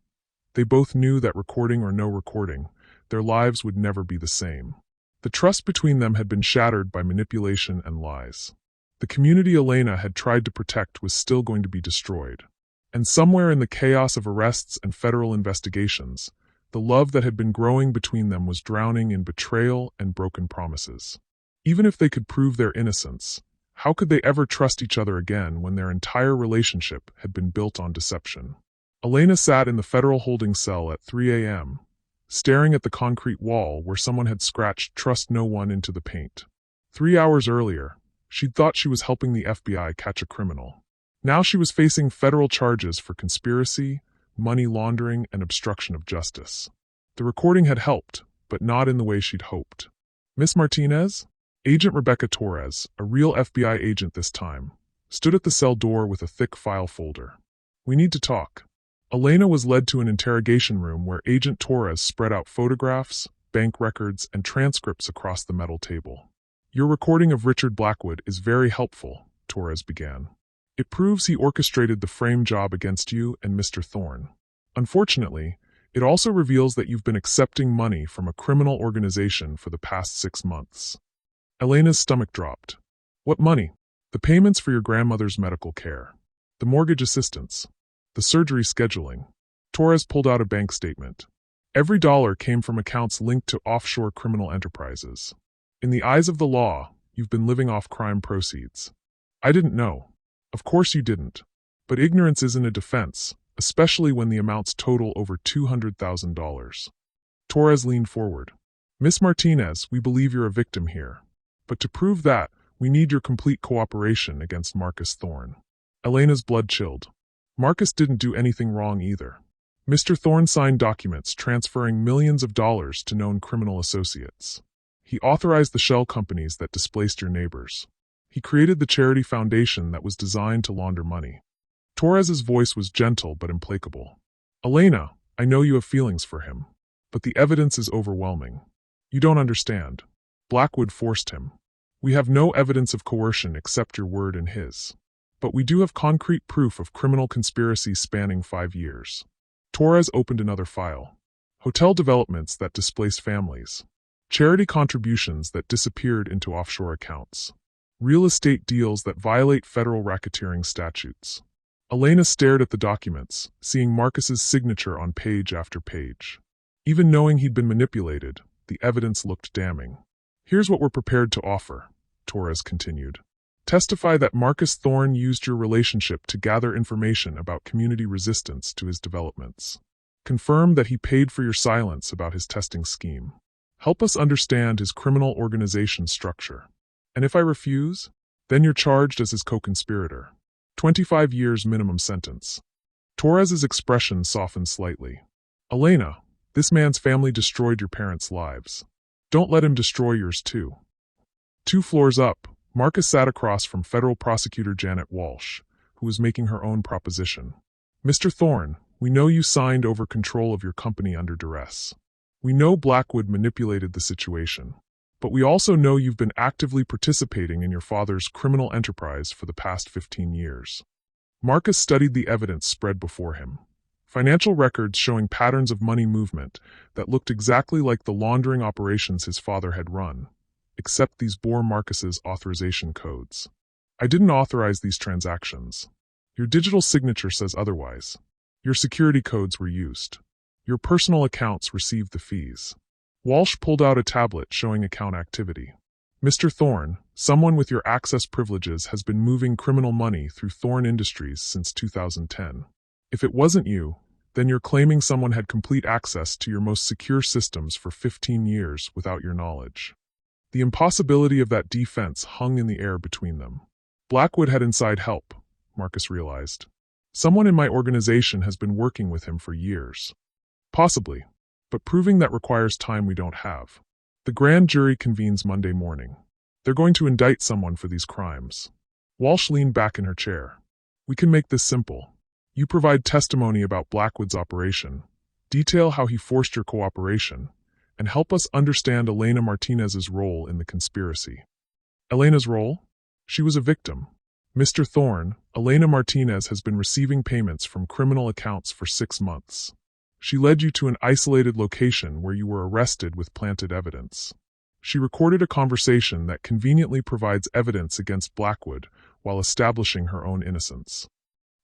they both knew that recording or no recording, their lives would never be the same. The trust between them had been shattered by manipulation and lies. The community Elena had tried to protect was still going to be destroyed. And somewhere in the chaos of arrests and federal investigations, the love that had been growing between them was drowning in betrayal and broken promises. Even if they could prove their innocence, how could they ever trust each other again when their entire relationship had been built on deception? Elena sat in the federal holding cell at 3 a.m., staring at the concrete wall where someone had scratched "Trust no one" into the paint. 3 hours earlier, she'd thought she was helping the FBI catch a criminal. Now she was facing federal charges for conspiracy, money laundering, and obstruction of justice. The recording had helped, but not in the way she'd hoped. Miss Martinez? Agent Rebecca Torres, a real FBI agent this time, stood at the cell door with a thick file folder. We need to talk. Elena was led to an interrogation room where Agent Torres spread out photographs, bank records, and transcripts across the metal table. Your recording of Richard Blackwood is very helpful, Torres began. It proves he orchestrated the frame job against you and Mr. Thorne. Unfortunately, it also reveals that you've been accepting money from a criminal organization for the past 6 months. Elena's stomach dropped. What money? The payments for your grandmother's medical care. The mortgage assistance. The surgery scheduling. Torres pulled out a bank statement. Every dollar came from accounts linked to offshore criminal enterprises. In the eyes of the law, you've been living off crime proceeds. I didn't know. Of course you didn't. But ignorance isn't a defense, especially when the amounts total over $200,000. Torres leaned forward. Miss Martinez, we believe you're a victim here. But to prove that, we need your complete cooperation against Marcus Thorne. Elena's blood chilled. Marcus didn't do anything wrong either. Mr. Thorne signed documents transferring millions of dollars to known criminal associates. He authorized the shell companies that displaced your neighbors. He created the charity foundation that was designed to launder money. Torres's voice was gentle but implacable. Elena, I know you have feelings for him, but the evidence is overwhelming. You don't understand. Blackwood forced him. We have no evidence of coercion except your word and his. But we do have concrete proof of criminal conspiracy spanning 5 years. Torres opened another file. Hotel developments that displaced families. Charity contributions that disappeared into offshore accounts. Real estate deals that violate federal racketeering statutes. Elena stared at the documents, seeing Marcus's signature on page after page. Even knowing he'd been manipulated, the evidence looked damning. Here's what we're prepared to offer, Torres continued. Testify that Marcus Thorne used your relationship to gather information about community resistance to his developments. Confirm that he paid for your silence about his testing scheme. Help us understand his criminal organization structure. And if I refuse, then you're charged as his co-conspirator. 25 years minimum sentence. Torres's expression softened slightly. Elena, this man's family destroyed your parents' lives. Don't let him destroy yours too. 2 floors up, Marcus sat across from federal prosecutor Janet Walsh, who was making her own proposition. Mr. Thorne, we know you signed over control of your company under duress. We know Blackwood manipulated the situation. But we also know you've been actively participating in your father's criminal enterprise for the past 15 years. Marcus studied the evidence spread before him. Financial records showing patterns of money movement that looked exactly like the laundering operations his father had run, except these bore Marcus's authorization codes. I didn't authorize these transactions. Your digital signature says otherwise. Your security codes were used. Your personal accounts received the fees. Walsh pulled out a tablet showing account activity. Mr. Thorne, someone with your access privileges has been moving criminal money through Thorne Industries since 2010. If it wasn't you, then you're claiming someone had complete access to your most secure systems for 15 years without your knowledge. The impossibility of that defense hung in the air between them. Blackwood had inside help, Marcus realized. Someone in my organization has been working with him for years. Possibly. But proving that requires time we don't have. The grand jury convenes Monday morning. They're going to indict someone for these crimes. Walsh leaned back in her chair. We can make this simple. You provide testimony about Blackwood's operation, detail how he forced your cooperation, and help us understand Elena Martinez's role in the conspiracy. Elena's role? She was a victim. Mr. Thorne, Elena Martinez has been receiving payments from criminal accounts for 6 months. She led you to an isolated location where you were arrested with planted evidence. She recorded a conversation that conveniently provides evidence against Blackwood while establishing her own innocence.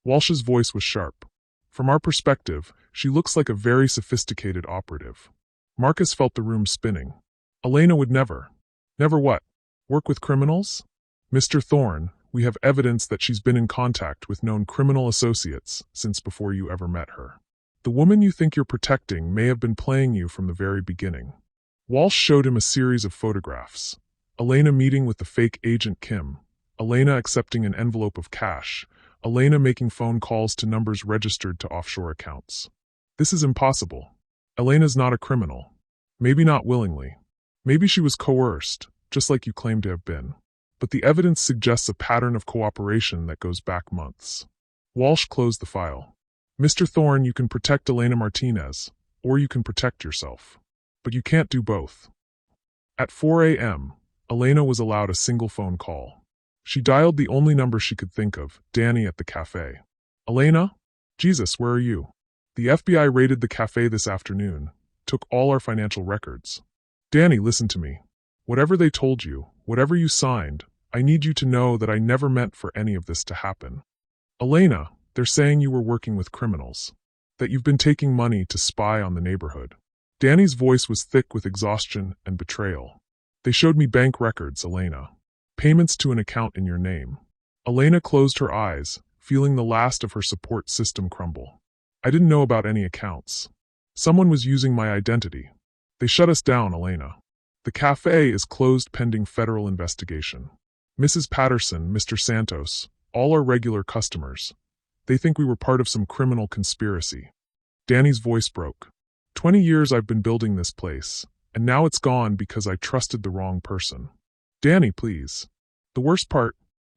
Walsh's voice was sharp. From our perspective, she looks like a very sophisticated operative. Marcus felt the room spinning. Elena would never. Never what? Work with criminals? Mr. Thorne, we have evidence that she's been in contact with known criminal associates since before you ever met her. The woman you think you're protecting may have been playing you from the very beginning. Walsh showed him a series of photographs. Elena meeting with the fake agent Kim. Elena accepting an envelope of cash. Elena making phone calls to numbers registered to offshore accounts. This is impossible. Elena's not a criminal. Maybe not willingly. Maybe she was coerced, just like you claim to have been. But the evidence suggests a pattern of cooperation that goes back months. Walsh closed the file. Mr. Thorne, you can protect Elena Martinez, or you can protect yourself. But you can't do both. At 4 a.m., Elena was allowed a single phone call. She dialed the only number she could think of, Danny at the cafe. Elena? Jesus, where are you? The FBI raided the cafe this afternoon, took all our financial records. Danny, listen to me. Whatever they told you, whatever you signed, I need you to know that I never meant for any of this to happen. Elena, they're saying you were working with criminals. That you've been taking money to spy on the neighborhood. Danny's voice was thick with exhaustion and betrayal. They showed me bank records, Elena. Payments to an account in your name. Elena closed her eyes, feeling the last of her support system crumble. I didn't know about any accounts. Someone was using my identity. They shut us down, Elena. The cafe is closed pending federal investigation. Mrs. Patterson, Mr. Santos, all are regular customers. They think we were part of some criminal conspiracy. Danny's voice broke. 20 years I've been building this place, and now it's gone because I trusted the wrong person. Danny, please. The worst part,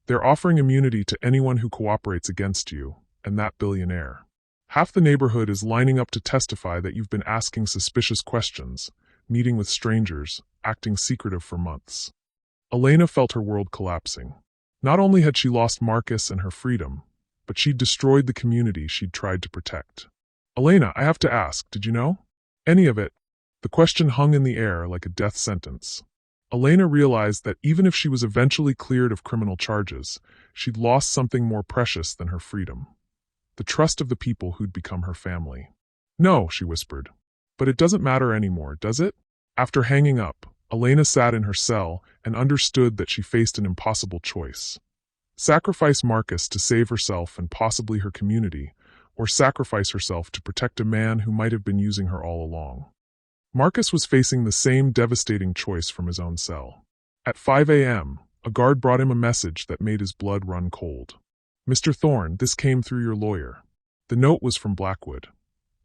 they're offering immunity to anyone who cooperates against you, and that billionaire. Half the neighborhood is lining up to testify that you've been asking suspicious questions, meeting with strangers, acting secretive for months. Elena felt her world collapsing. Not only had she lost Marcus and her freedom, but she'd destroyed the community she'd tried to protect. Elena, I have to ask, did you know? Any of it? The question hung in the air like a death sentence. Elena realized that even if she was eventually cleared of criminal charges, she'd lost something more precious than her freedom. The trust of the people who'd become her family. No, she whispered. But it doesn't matter anymore, does it? After hanging up, Elena sat in her cell and understood that she faced an impossible choice. Sacrifice Marcus to save herself and possibly her community, or sacrifice herself to protect a man who might have been using her all along. Marcus was facing the same devastating choice from his own cell. At 5 a.m., a guard brought him a message that made his blood run cold. Mr. Thorne, this came through your lawyer. The note was from Blackwood.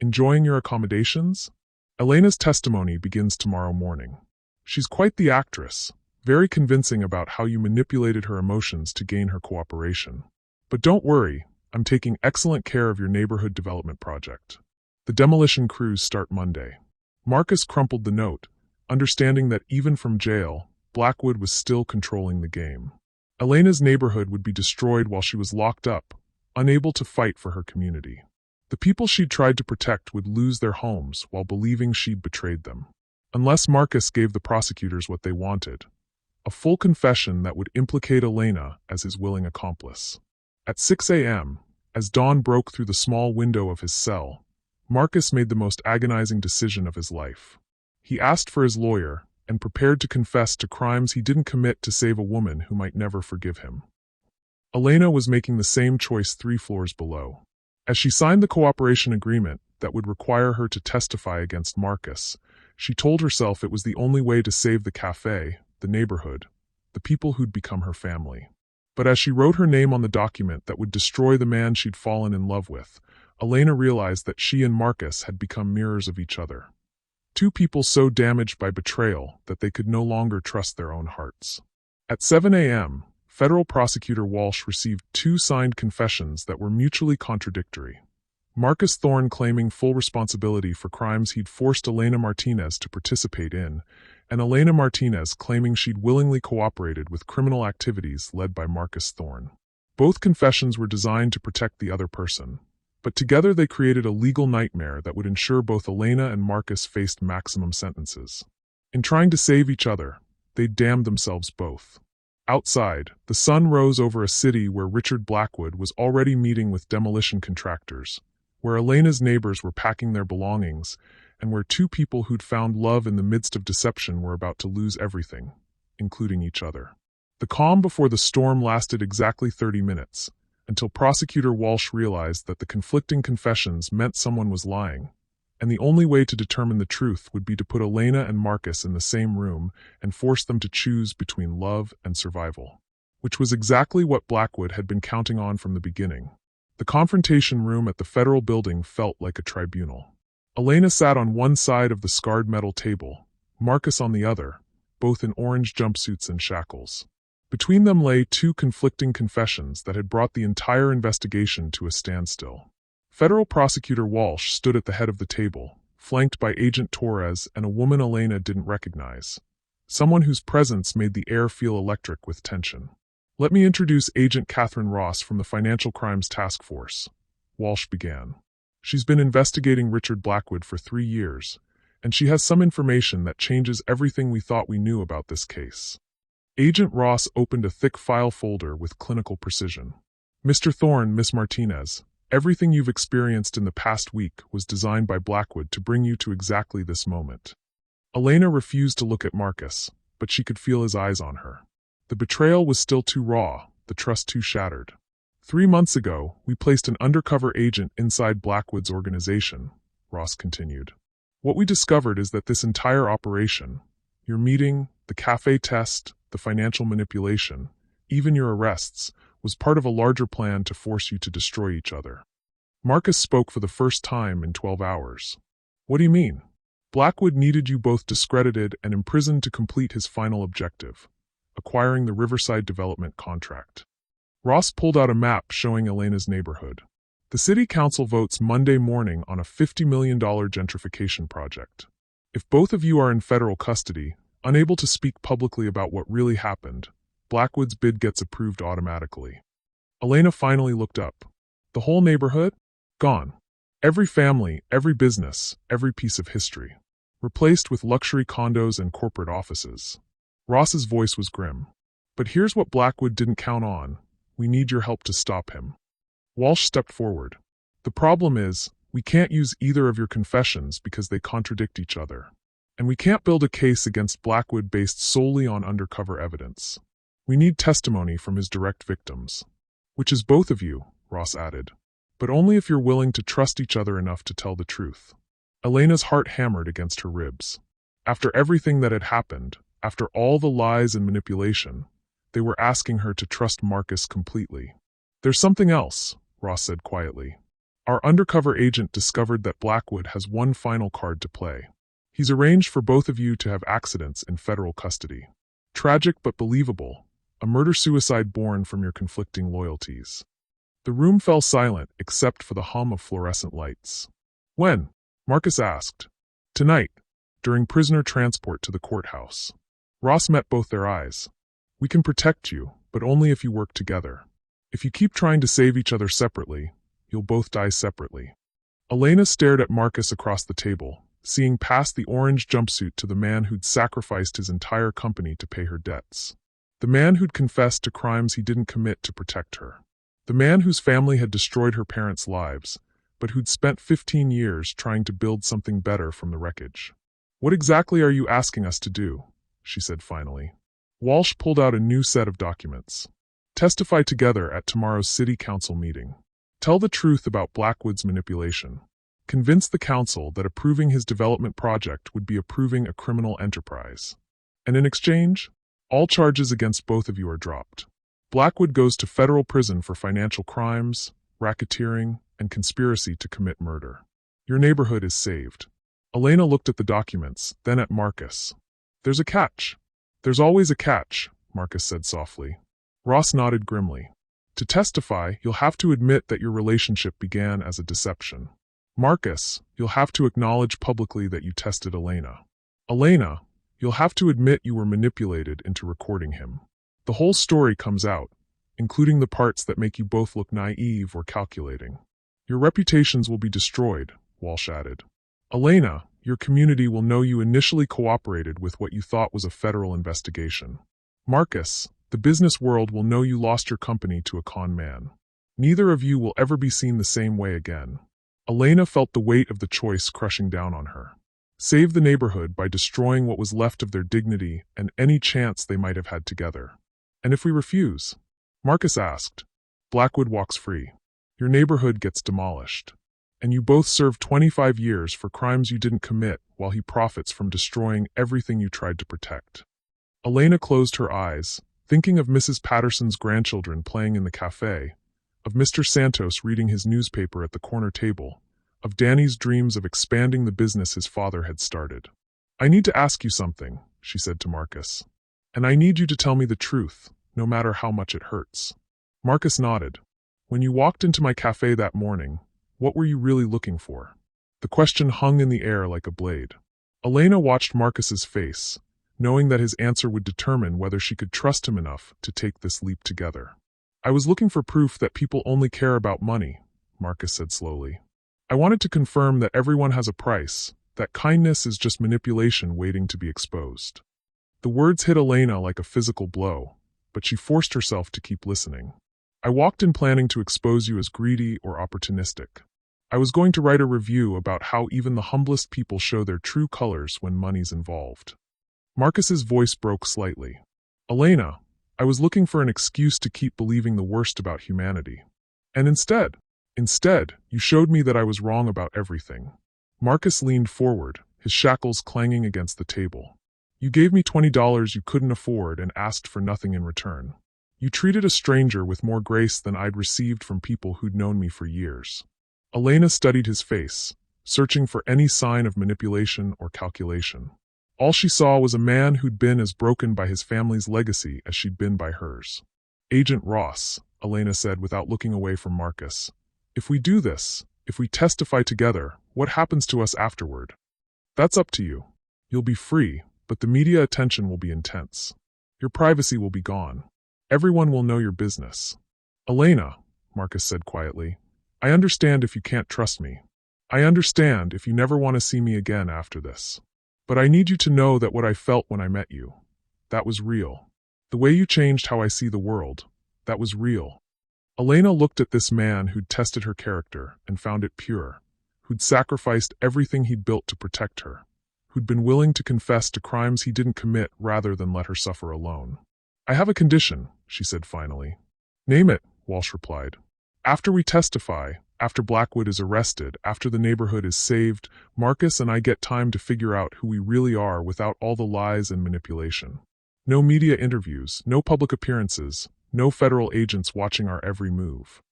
Enjoying your accommodations? Elena's testimony begins tomorrow morning. She's quite the actress, very convincing about how you manipulated her emotions to gain her cooperation. But don't worry, I'm taking excellent care of your neighborhood development project. The demolition crews start Monday. Marcus crumpled the note, understanding that even from jail, Blackwood was still controlling the game. Elena's neighborhood would be destroyed while she was locked up, unable to fight for her community. The people she'd tried to protect would lose their homes while believing she'd betrayed them. Unless Marcus gave the prosecutors what they wanted, a full confession that would implicate Elena as his willing accomplice. At 6 a.m., as dawn broke through the small window of his cell, Marcus made the most agonizing decision of his life. He asked for his lawyer and prepared to confess to crimes he didn't commit to save a woman who might never forgive him. Elena was making the same choice 3 floors below. As she signed the cooperation agreement that would require her to testify against Marcus, she told herself it was the only way to save the cafe, the neighborhood, the people who'd become her family. But as she wrote her name on the document that would destroy the man she'd fallen in love with, Elena realized that she and Marcus had become mirrors of each other. 2 people so damaged by betrayal that they could no longer trust their own hearts. At 7 a.m., Federal Prosecutor Walsh received 2 signed confessions that were mutually contradictory. Marcus Thorne claiming full responsibility for crimes he'd forced Elena Martinez to participate in, and Elena Martinez claiming she'd willingly cooperated with criminal activities led by Marcus Thorne. Both confessions were designed to protect the other person, but together they created a legal nightmare that would ensure both Elena and Marcus faced maximum sentences. In trying to save each other, they damned themselves both. Outside, the sun rose over a city where Richard Blackwood was already meeting with demolition contractors, where Elena's neighbors were packing their belongings, and where 2 people who'd found love in the midst of deception were about to lose everything, including each other. The calm before the storm lasted exactly 30 minutes, until Prosecutor Walsh realized that the conflicting confessions meant someone was lying, and the only way to determine the truth would be to put Elena and Marcus in the same room and force them to choose between love and survival, which was exactly what Blackwood had been counting on from the beginning. The confrontation room at the federal building felt like a tribunal. Elena sat on one side of the scarred metal table, Marcus on the other, both in orange jumpsuits and shackles. Between them lay 2 conflicting confessions that had brought the entire investigation to a standstill. Federal Prosecutor Walsh stood at the head of the table, flanked by Agent Torres and a woman Elena didn't recognize, someone whose presence made the air feel electric with tension. "Let me introduce Agent Catherine Ross from the Financial Crimes Task Force," Walsh began. "She's been investigating Richard Blackwood for 3 years, and she has some information that changes everything we thought we knew about this case." Agent Ross opened a thick file folder with clinical precision. "Mr. Thorne, Miss Martinez, everything you've experienced in the past week was designed by Blackwood to bring you to exactly this moment." Elena refused to look at Marcus, but she could feel his eyes on her. The betrayal was still too raw, the trust too shattered. 3 months ago, we placed an undercover agent inside Blackwood's organization, Ross continued. What we discovered is that this entire operation, your meeting, the cafe test, the financial manipulation, even your arrests, was part of a larger plan to force you to destroy each other. Marcus spoke for the first time in 12 hours. What do you mean? Blackwood needed you both discredited and imprisoned to complete his final objective, acquiring the Riverside development contract. Ross pulled out a map showing Elena's neighborhood. The city council votes Monday morning on a $50 million gentrification project. If both of you are in federal custody, unable to speak publicly about what really happened, Blackwood's bid gets approved automatically. Elena finally looked up. The whole neighborhood? Gone. Every family, every business, every piece of history. Replaced with luxury condos and corporate offices. Ross's voice was grim. But here's what Blackwood didn't count on. We need your help to stop him. Walsh stepped forward. The problem is, we can't use either of your confessions because they contradict each other. And we can't build a case against Blackwood based solely on undercover evidence. We need testimony from his direct victims. Which is both of you, Ross added. But only if you're willing to trust each other enough to tell the truth. Elena's heart hammered against her ribs. After everything that had happened, after all the lies and manipulation, they were asking her to trust Marcus completely. There's something else, Ross said quietly. Our undercover agent discovered that Blackwood has one final card to play. He's arranged for both of you to have accidents in federal custody. Tragic but believable, a murder-suicide born from your conflicting loyalties. The room fell silent except for the hum of fluorescent lights. When? Marcus asked. Tonight, during prisoner transport to the courthouse. Ross met both their eyes. We can protect you, but only if you work together. If you keep trying to save each other separately, you'll both die separately. Elena stared at Marcus across the table, seeing past the orange jumpsuit to the man who'd sacrificed his entire company to pay her debts. The man who'd confessed to crimes he didn't commit to protect her. The man whose family had destroyed her parents' lives, but who'd spent 15 years trying to build something better from the wreckage. What exactly are you asking us to do? She said finally. Walsh pulled out a new set of documents. Testify together at tomorrow's city council meeting. Tell the truth about Blackwood's manipulation. Convince the council that approving his development project would be approving a criminal enterprise. And in exchange, all charges against both of you are dropped. Blackwood goes to federal prison for financial crimes, racketeering, and conspiracy to commit murder. Your neighborhood is saved. Elena looked at the documents, then at Marcus. There's a catch. There's always a catch, Marcus said softly. Ross nodded grimly. To testify, you'll have to admit that your relationship began as a deception. Marcus, you'll have to acknowledge publicly that you tested Elena. Elena, you'll have to admit you were manipulated into recording him. The whole story comes out, including the parts that make you both look naive or calculating. Your reputations will be destroyed, Walsh added. Elena, your community will know you initially cooperated with what you thought was a federal investigation. Marcus, the business world will know you lost your company to a con man. Neither of you will ever be seen the same way again. Elena felt the weight of the choice crushing down on her. Save the neighborhood by destroying what was left of their dignity and any chance they might have had together. And if we refuse? Marcus asked. Blackwood walks free. Your neighborhood gets demolished. And you both serve 25 years for crimes you didn't commit while he profits from destroying everything you tried to protect. Elena closed her eyes, thinking of Mrs. Patterson's grandchildren playing in the cafe, of Mr. Santos reading his newspaper at the corner table, of Danny's dreams of expanding the business his father had started. I need to ask you something, she said to Marcus. And I need you to tell me the truth, no matter how much it hurts. Marcus nodded. When you walked into my cafe that morning, what were you really looking for? The question hung in the air like a blade. Elena watched Marcus's face, knowing that his answer would determine whether she could trust him enough to take this leap together. I was looking for proof that people only care about money, Marcus said slowly. I wanted to confirm that everyone has a price, that kindness is just manipulation waiting to be exposed. The words hit Elena like a physical blow, but she forced herself to keep listening. I walked in planning to expose you as greedy or opportunistic. I was going to write a review about how even the humblest people show their true colors when money's involved. Marcus's voice broke slightly. Elena, I was looking for an excuse to keep believing the worst about humanity. And instead, you showed me that I was wrong about everything. Marcus leaned forward, his shackles clanging against the table. You gave me $20 you couldn't afford and asked for nothing in return. You treated a stranger with more grace than I'd received from people who'd known me for years. Elena studied his face, searching for any sign of manipulation or calculation. All she saw was a man who'd been as broken by his family's legacy as she'd been by hers. Agent Ross, Elena said without looking away from Marcus. If we do this, if we testify together, what happens to us afterward? That's up to you. You'll be free, but the media attention will be intense. Your privacy will be gone. Everyone will know your business. Elena, Marcus said quietly, I understand if you can't trust me. I understand if you never want to see me again after this. But I need you to know that what I felt when I met you, that was real. The way you changed how I see the world, that was real. Elena looked at this man who'd tested her character and found it pure, who'd sacrificed everything he'd built to protect her, who'd been willing to confess to crimes he didn't commit rather than let her suffer alone. I have a condition, she said finally. Name it, Walsh replied. After we testify, after Blackwood is arrested, after the neighborhood is saved, Marcus and I get time to figure out who we really are without all the lies and manipulation. No media interviews, no public appearances, no federal agents watching our every move.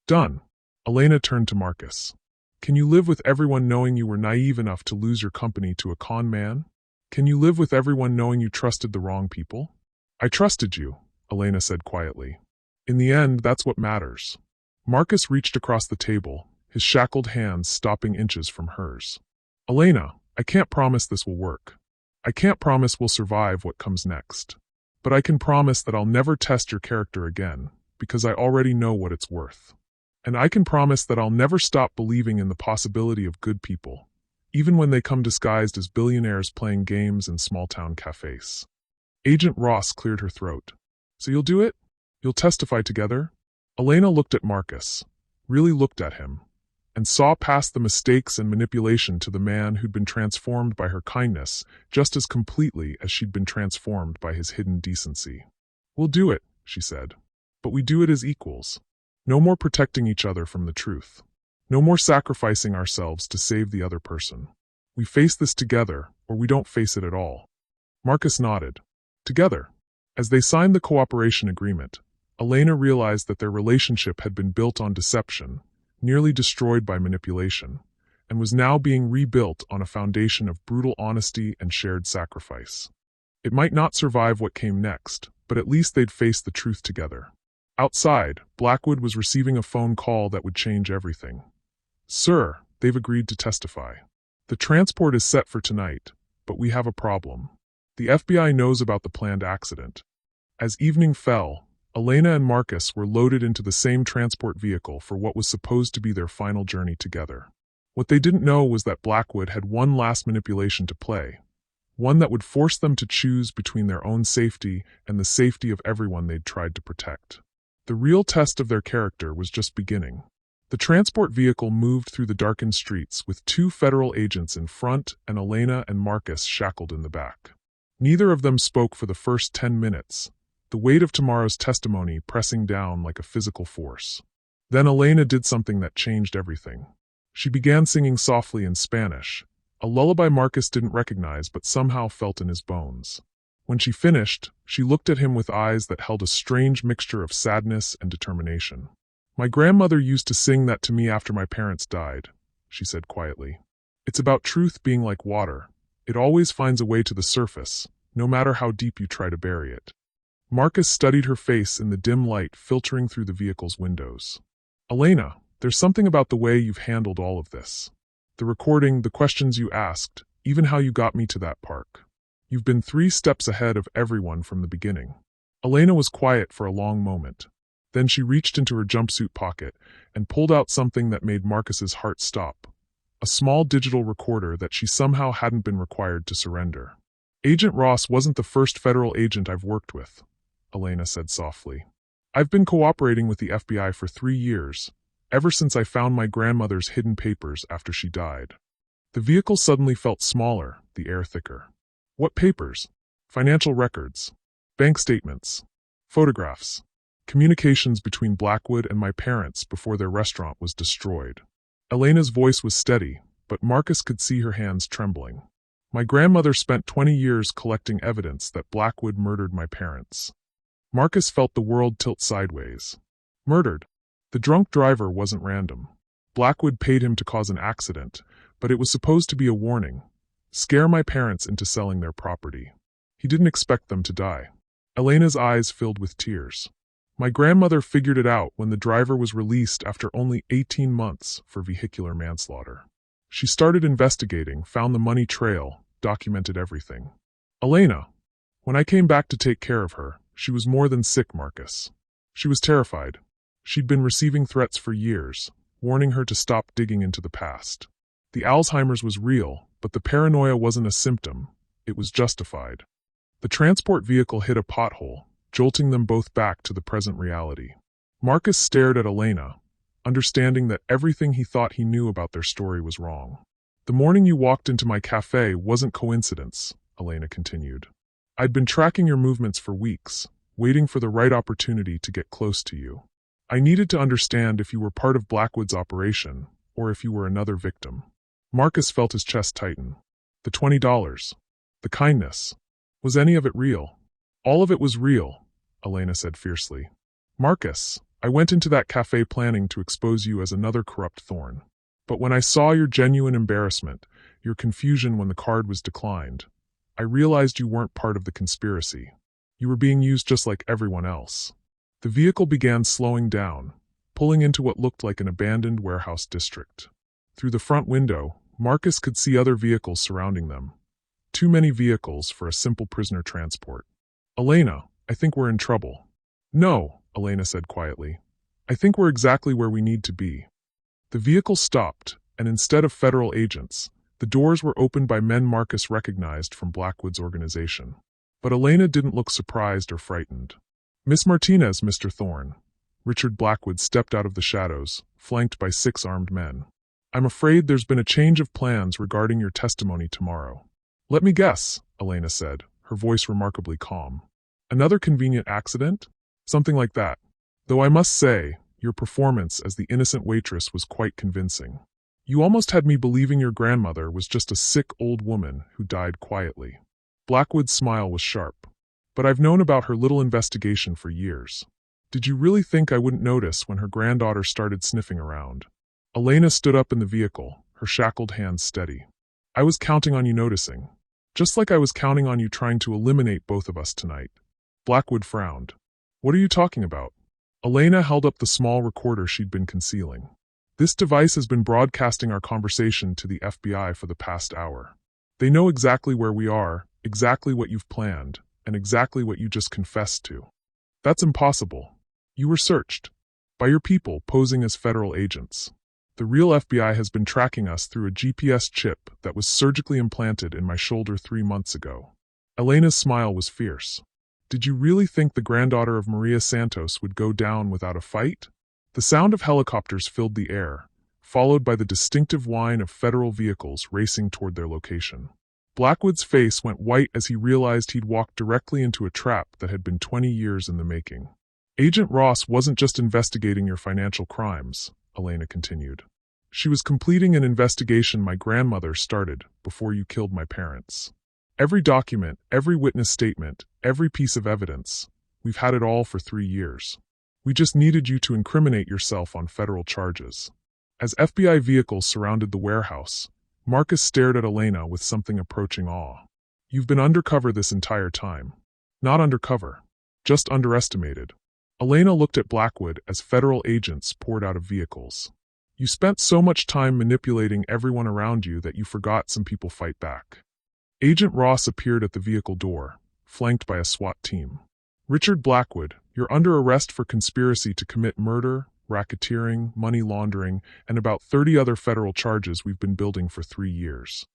Done. Elena turned to Marcus. Can you live with everyone knowing you were naive enough to lose your company to a con man? Can you live with everyone knowing you trusted the wrong people? I trusted you, Elena said quietly. In the end, that's what matters. Marcus reached across the table, his shackled hands stopping inches from hers. Elena, I can't promise this will work. I can't promise we'll survive what comes next. But I can promise that I'll never test your character again, because I already know what it's worth. And I can promise that I'll never stop believing in the possibility of good people, even when they come disguised as billionaires playing games in small-town cafes. Agent Ross cleared her throat. So you'll do it? You'll testify together? Elena looked at Marcus, really looked at him, and saw past the mistakes and manipulation to the man who'd been transformed by her kindness just as completely as she'd been transformed by his hidden decency. We'll do it, she said. But we do it as equals. No more protecting each other from the truth. No more sacrificing ourselves to save the other person. We face this together, or we don't face it at all. Marcus nodded. Together. As they signed the cooperation agreement, Elena realized that their relationship had been built on deception, nearly destroyed by manipulation, and was now being rebuilt on a foundation of brutal honesty and shared sacrifice. It might not survive what came next, but at least they'd face the truth together. Outside, Blackwood was receiving a phone call that would change everything. Sir, they've agreed to testify. The transport is set for tonight, but we have a problem. The FBI knows about the planned accident. As evening fell, Elena and Marcus were loaded into the same transport vehicle for what was supposed to be their final journey together. What they didn't know was that Blackwood had one last manipulation to play, one that would force them to choose between their own safety and the safety of everyone they'd tried to protect. The real test of their character was just beginning. The transport vehicle moved through the darkened streets with 2 federal agents in front and Elena and Marcus shackled in the back. Neither of them spoke for the first 10 minutes, the weight of tomorrow's testimony pressing down like a physical force. Then Elena did something that changed everything. She began singing softly in Spanish, a lullaby Marcus didn't recognize but somehow felt in his bones. When she finished, she looked at him with eyes that held a strange mixture of sadness and determination. My grandmother used to sing that to me after my parents died, she said quietly. It's about truth being like water. It always finds a way to the surface, no matter how deep you try to bury it. Marcus studied her face in the dim light filtering through the vehicle's windows. Elena, there's something about the way you've handled all of this. The recording, the questions you asked, even how you got me to that park. You've been 3 steps ahead of everyone from the beginning. Elena was quiet for a long moment. Then she reached into her jumpsuit pocket and pulled out something that made Marcus's heart stop. A small digital recorder that she somehow hadn't been required to surrender. Agent Ross wasn't the first federal agent I've worked with, Elena said softly. I've been cooperating with the FBI for 3 years, ever since I found my grandmother's hidden papers after she died. The vehicle suddenly felt smaller, the air thicker. What papers? Financial records. Bank statements. Photographs. Communications between Blackwood and my parents before their restaurant was destroyed. Elena's voice was steady, but Marcus could see her hands trembling. My grandmother spent 20 years collecting evidence that Blackwood murdered my parents. Marcus felt the world tilt sideways. Murdered. The drunk driver wasn't random. Blackwood paid him to cause an accident, but it was supposed to be a warning. Scare my parents into selling their property. He didn't expect them to die. Elena's eyes filled with tears. My grandmother figured it out when the driver was released after only 18 months for vehicular manslaughter. She started investigating, found the money trail, documented everything. Elena. When I came back to take care of her, she was more than sick, Marcus. She was terrified. She'd been receiving threats for years, warning her to stop digging into the past. The Alzheimer's was real, but the paranoia wasn't a symptom. It was justified. The transport vehicle hit a pothole, jolting them both back to the present reality. Marcus stared at Elena, understanding that everything he thought he knew about their story was wrong. The morning you walked into my cafe wasn't coincidence, Elena continued. I'd been tracking your movements for weeks, waiting for the right opportunity to get close to you. I needed to understand if you were part of Blackwood's operation, or if you were another victim. Marcus felt his chest tighten. The $20. The kindness. Was any of it real? All of it was real, Elena said fiercely. Marcus, I went into that cafe planning to expose you as another corrupt thorn. But when I saw your genuine embarrassment, your confusion when the card was declined, I realized you weren't part of the conspiracy. You were being used just like everyone else. The vehicle began slowing down, pulling into what looked like an abandoned warehouse district. Through the front window, Marcus could see other vehicles surrounding them. Too many vehicles for a simple prisoner transport. Elena, I think we're in trouble. No, Elena said quietly. I think we're exactly where we need to be. The vehicle stopped, and instead of federal agents, the doors were opened by men Marcus recognized from Blackwood's organization. But Elena didn't look surprised or frightened. Miss Martinez, Mr. Thorne. Richard Blackwood stepped out of the shadows, flanked by 6 armed men. I'm afraid there's been a change of plans regarding your testimony tomorrow. Let me guess, Elena said, her voice remarkably calm. Another convenient accident? Something like that. Though I must say, your performance as the innocent waitress was quite convincing. You almost had me believing your grandmother was just a sick old woman who died quietly. Blackwood's smile was sharp. But I've known about her little investigation for years. Did you really think I wouldn't notice when her granddaughter started sniffing around? Elena stood up in the vehicle, her shackled hands steady. I was counting on you noticing. Just like I was counting on you trying to eliminate both of us tonight. Blackwood frowned. What are you talking about? Elena held up the small recorder she'd been concealing. This device has been broadcasting our conversation to the FBI for the past hour. They know exactly where we are, exactly what you've planned, and exactly what you just confessed to. That's impossible. You were searched. By your people posing as federal agents. The real FBI has been tracking us through a GPS chip that was surgically implanted in my shoulder 3 months ago. Elena's smile was fierce. Did you really think the granddaughter of Maria Santos would go down without a fight? The sound of helicopters filled the air, followed by the distinctive whine of federal vehicles racing toward their location. Blackwood's face went white as he realized he'd walked directly into a trap that had been 20 years in the making. Agent Ross wasn't just investigating your financial crimes, Elena continued. She was completing an investigation my grandmother started before you killed my parents. Every document, every witness statement, every piece of evidence, we've had it all for 3 years. We just needed you to incriminate yourself on federal charges. As FBI vehicles surrounded the warehouse, Marcus stared at Elena with something approaching awe. You've been undercover this entire time. Not undercover. Just underestimated. Elena looked at Blackwood as federal agents poured out of vehicles. You spent so much time manipulating everyone around you that you forgot some people fight back. Agent Ross appeared at the vehicle door, flanked by a SWAT team. Richard Blackwood, you're under arrest for conspiracy to commit murder, racketeering, money laundering, and about 30 other federal charges we've been building for 3 years.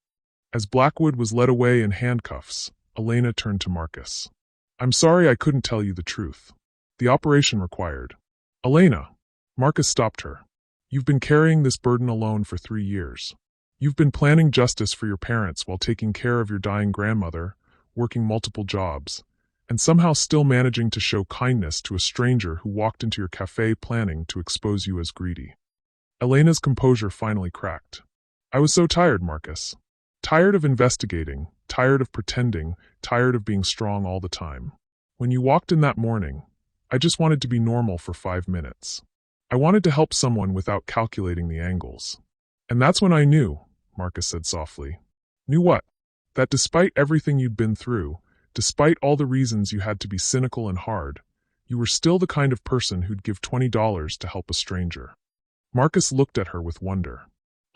As Blackwood was led away in handcuffs, Elena turned to Marcus. I'm sorry I couldn't tell you the truth. The operation required. Elena. Marcus stopped her. You've been carrying this burden alone for 3 years. You've been planning justice for your parents while taking care of your dying grandmother, working multiple jobs, and somehow still managing to show kindness to a stranger who walked into your cafe planning to expose you as greedy. Elena's composure finally cracked. I was so tired, Marcus. Tired of investigating, tired of pretending, tired of being strong all the time. When you walked in that morning, I just wanted to be normal for 5 minutes. I wanted to help someone without calculating the angles. And that's when I knew, Marcus said softly. Knew what? That despite everything you'd been through, despite all the reasons you had to be cynical and hard, you were still the kind of person who'd give $20 to help a stranger. Marcus looked at her with wonder.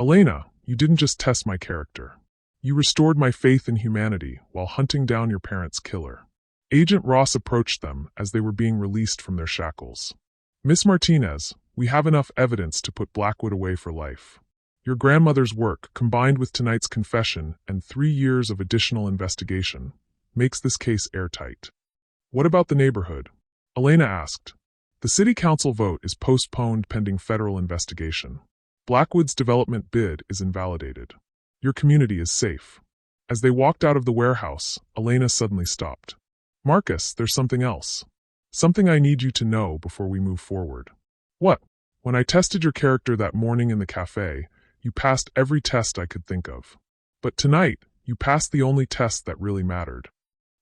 Elena, you didn't just test my character. You restored my faith in humanity while hunting down your parents' killer. Agent Ross approached them as they were being released from their shackles. Miss Martinez, we have enough evidence to put Blackwood away for life. Your grandmother's work, combined with tonight's confession and 3 years of additional investigation, makes this case airtight. What about the neighborhood? Elena asked. The city council vote is postponed pending federal investigation. Blackwood's development bid is invalidated. Your community is safe. As they walked out of the warehouse, Elena suddenly stopped. Marcus, there's something else. Something I need you to know before we move forward. What? When I tested your character that morning in the cafe, you passed every test I could think of. But tonight, you passed the only test that really mattered.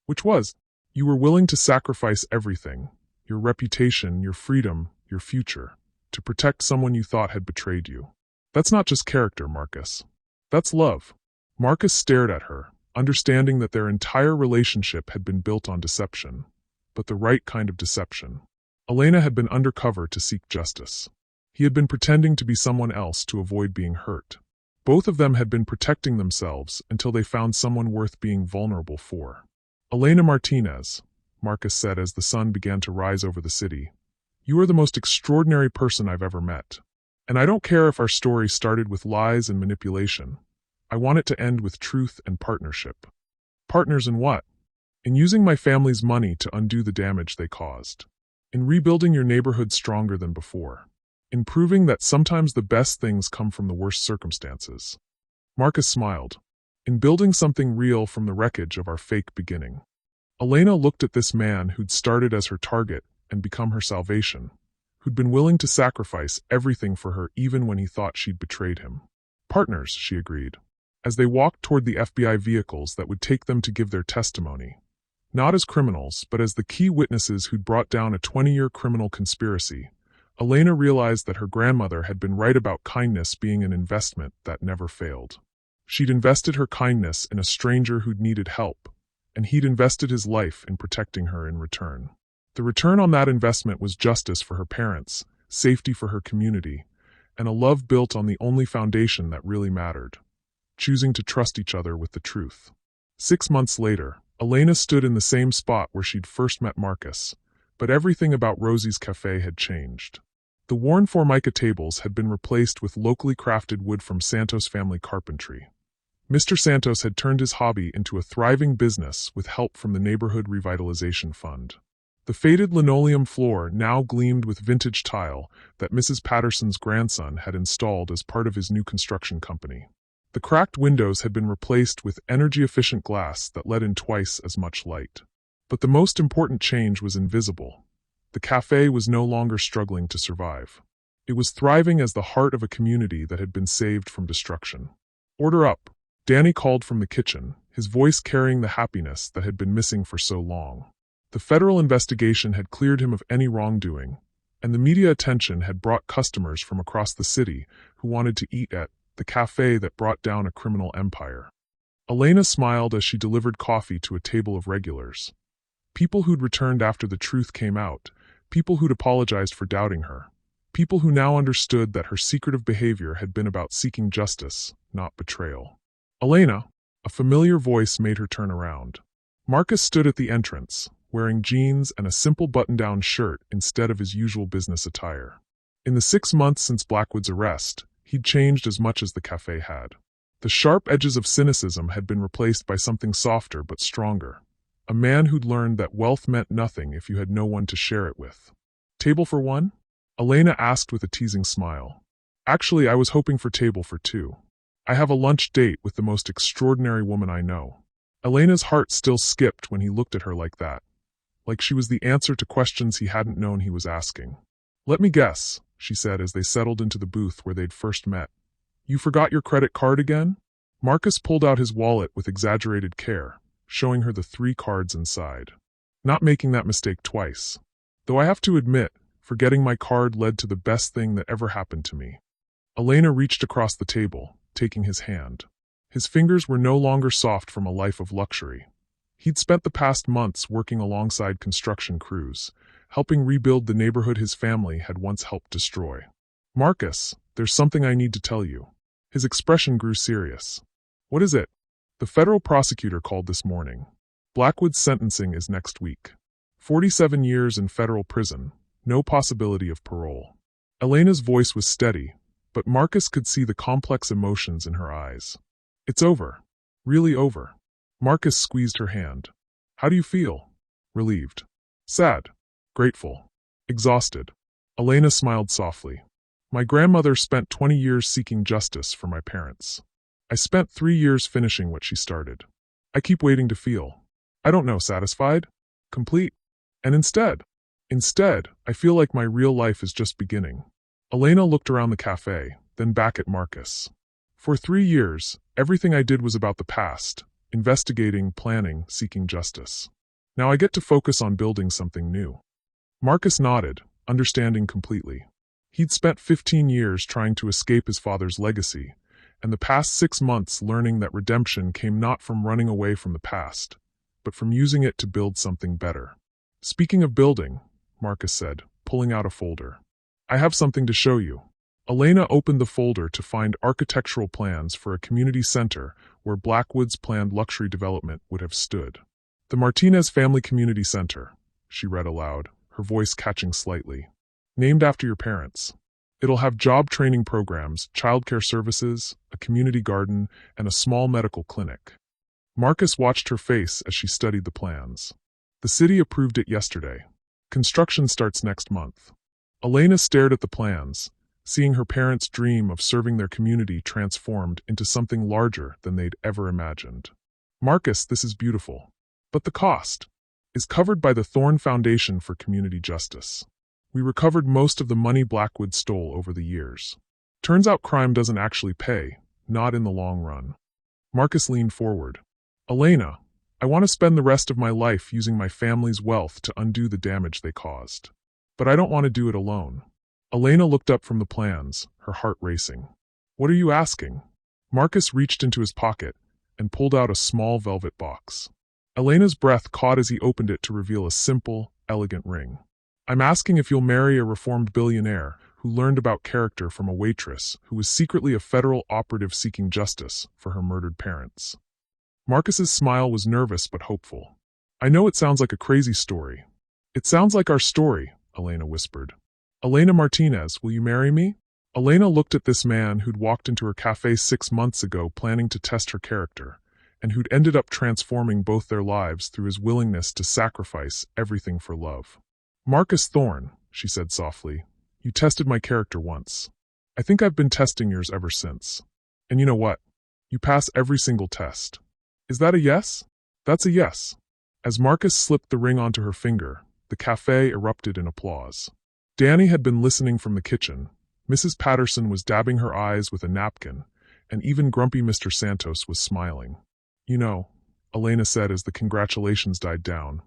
Which was, you were willing to sacrifice everything, your reputation, your freedom, your future, to protect someone you thought had betrayed you. That's not just character, Marcus. That's love. Marcus stared at her, understanding that their entire relationship had been built on deception, but the right kind of deception. Elena had been undercover to seek justice. He had been pretending to be someone else to avoid being hurt. Both of them had been protecting themselves until they found someone worth being vulnerable for. Elena Martinez, Marcus said as the sun began to rise over the city, you are the most extraordinary person I've ever met. And I don't care if our story started with lies and manipulation. I want it to end with truth and partnership. Partners in what? In using my family's money to undo the damage they caused. In rebuilding your neighborhood stronger than before. In proving that sometimes the best things come from the worst circumstances. Marcus smiled. In building something real from the wreckage of our fake beginning. Elena looked at this man who'd started as her target and become her salvation, who'd been willing to sacrifice everything for her even when he thought she'd betrayed him. Partners, she agreed, as they walked toward the FBI vehicles that would take them to give their testimony. Not as criminals, but as the key witnesses who'd brought down a 20-year criminal conspiracy. Elena realized that her grandmother had been right about kindness being an investment that never failed. She'd invested her kindness in a stranger who'd needed help, and he'd invested his life in protecting her in return. The return on that investment was justice for her parents, safety for her community, and a love built on the only foundation that really mattered, choosing to trust each other with the truth. 6 months later, Elena stood in the same spot where she'd first met Marcus, but everything about Rosie's cafe had changed. The worn Formica tables had been replaced with locally crafted wood from Santos Family Carpentry. Mr. Santos had turned his hobby into a thriving business with help from the Neighborhood Revitalization Fund. The faded linoleum floor now gleamed with vintage tile that Mrs. Patterson's grandson had installed as part of his new construction company. The cracked windows had been replaced with energy-efficient glass that let in twice as much light. But the most important change was invisible. The cafe was no longer struggling to survive. It was thriving as the heart of a community that had been saved from destruction. Order up, Danny called from the kitchen, his voice carrying the happiness that had been missing for so long. The federal investigation had cleared him of any wrongdoing, and the media attention had brought customers from across the city who wanted to eat at the cafe that brought down a criminal empire. Elena smiled as she delivered coffee to a table of regulars. People who'd returned after the truth came out, people who'd apologized for doubting her, people who now understood that her secretive behavior had been about seeking justice, not betrayal. Elena, a familiar voice made her turn around. Marcus stood at the entrance, wearing jeans and a simple button-down shirt instead of his usual business attire. In the 6 months since Blackwood's arrest, he'd changed as much as the cafe had. The sharp edges of cynicism had been replaced by something softer but stronger. A man who'd learned that wealth meant nothing if you had no one to share it with. Table for one? Elena asked with a teasing smile. Actually, I was hoping for table for two. I have a lunch date with the most extraordinary woman I know. Elena's heart still skipped when he looked at her like that. like she was the answer to questions he hadn't known he was asking. "Let me guess," she said as they settled into the booth where they'd first met. "You forgot your credit card again?" Marcus pulled out his wallet with exaggerated care, showing her the 3 cards inside. "Not making that mistake twice. Though I have to admit, forgetting my card led to the best thing that ever happened to me." Elena reached across the table, taking his hand. His fingers were no longer soft from a life of luxury. He'd spent the past months working alongside construction crews, helping rebuild the neighborhood his family had once helped destroy. "Marcus, there's something I need to tell you." His expression grew serious. "What is it?" "The federal prosecutor called this morning. Blackwood's sentencing is next week. 47 years in federal prison, no possibility of parole." Elena's voice was steady, but Marcus could see the complex emotions in her eyes. "It's over. Really over." Marcus squeezed her hand. "How do you feel?" "Relieved. Sad. Grateful. Exhausted." Elena smiled softly. "My grandmother spent 20 years seeking justice for my parents. I spent 3 years finishing what she started. I keep waiting to feel, I don't know, satisfied? Complete? And instead, I feel like my real life is just beginning." Elena looked around the cafe, then back at Marcus. "For 3 years, everything I did was about the past, investigating, planning, seeking justice. Now I get to focus on building something new." Marcus nodded, understanding completely. He'd spent 15 years trying to escape his father's legacy, and the past 6 months learning that redemption came not from running away from the past, but from using it to build something better. "Speaking of building," Marcus said, pulling out a folder. "I have something to show you." Elena opened the folder to find architectural plans for a community center where Blackwood's planned luxury development would have stood. "The Martinez Family Community Center," she read aloud, her voice catching slightly. "Named after your parents. It'll have job training programs, childcare services, a community garden, and a small medical clinic." Marcus watched her face as she studied the plans. "The city approved it yesterday. Construction starts next month." Elena stared at the plans, seeing her parents' dream of serving their community transformed into something larger than they'd ever imagined. "Marcus, this is beautiful. But the cost is covered by the Thorn Foundation for Community Justice. We recovered most of the money Blackwood stole over the years. Turns out crime doesn't actually pay, not in the long run." Marcus leaned forward. "Elena, I want to spend the rest of my life using my family's wealth to undo the damage they caused. But I don't want to do it alone." Elena looked up from the plans, her heart racing. "What are you asking?" Marcus reached into his pocket and pulled out a small velvet box. Elena's breath caught as he opened it to reveal a simple, elegant ring. "I'm asking if you'll marry a reformed billionaire who learned about character from a waitress who was secretly a federal operative seeking justice for her murdered parents." Marcus's smile was nervous but hopeful. "I know it sounds like a crazy story." "It sounds like our story," Elena whispered. "Elena Martinez, will you marry me?" Elena looked at this man who'd walked into her cafe 6 months ago planning to test her character, and who'd ended up transforming both their lives through his willingness to sacrifice everything for love. "Marcus Thorne," she said softly, "you tested my character once. I think I've been testing yours ever since. And you know what? You pass every single test. Is that a yes?" "That's a yes." As Marcus slipped the ring onto her finger, the cafe erupted in applause. Danny had been listening from the kitchen. Mrs. Patterson was dabbing her eyes with a napkin, and even grumpy Mr. Santos was smiling. "You know," Elena said as the congratulations died down,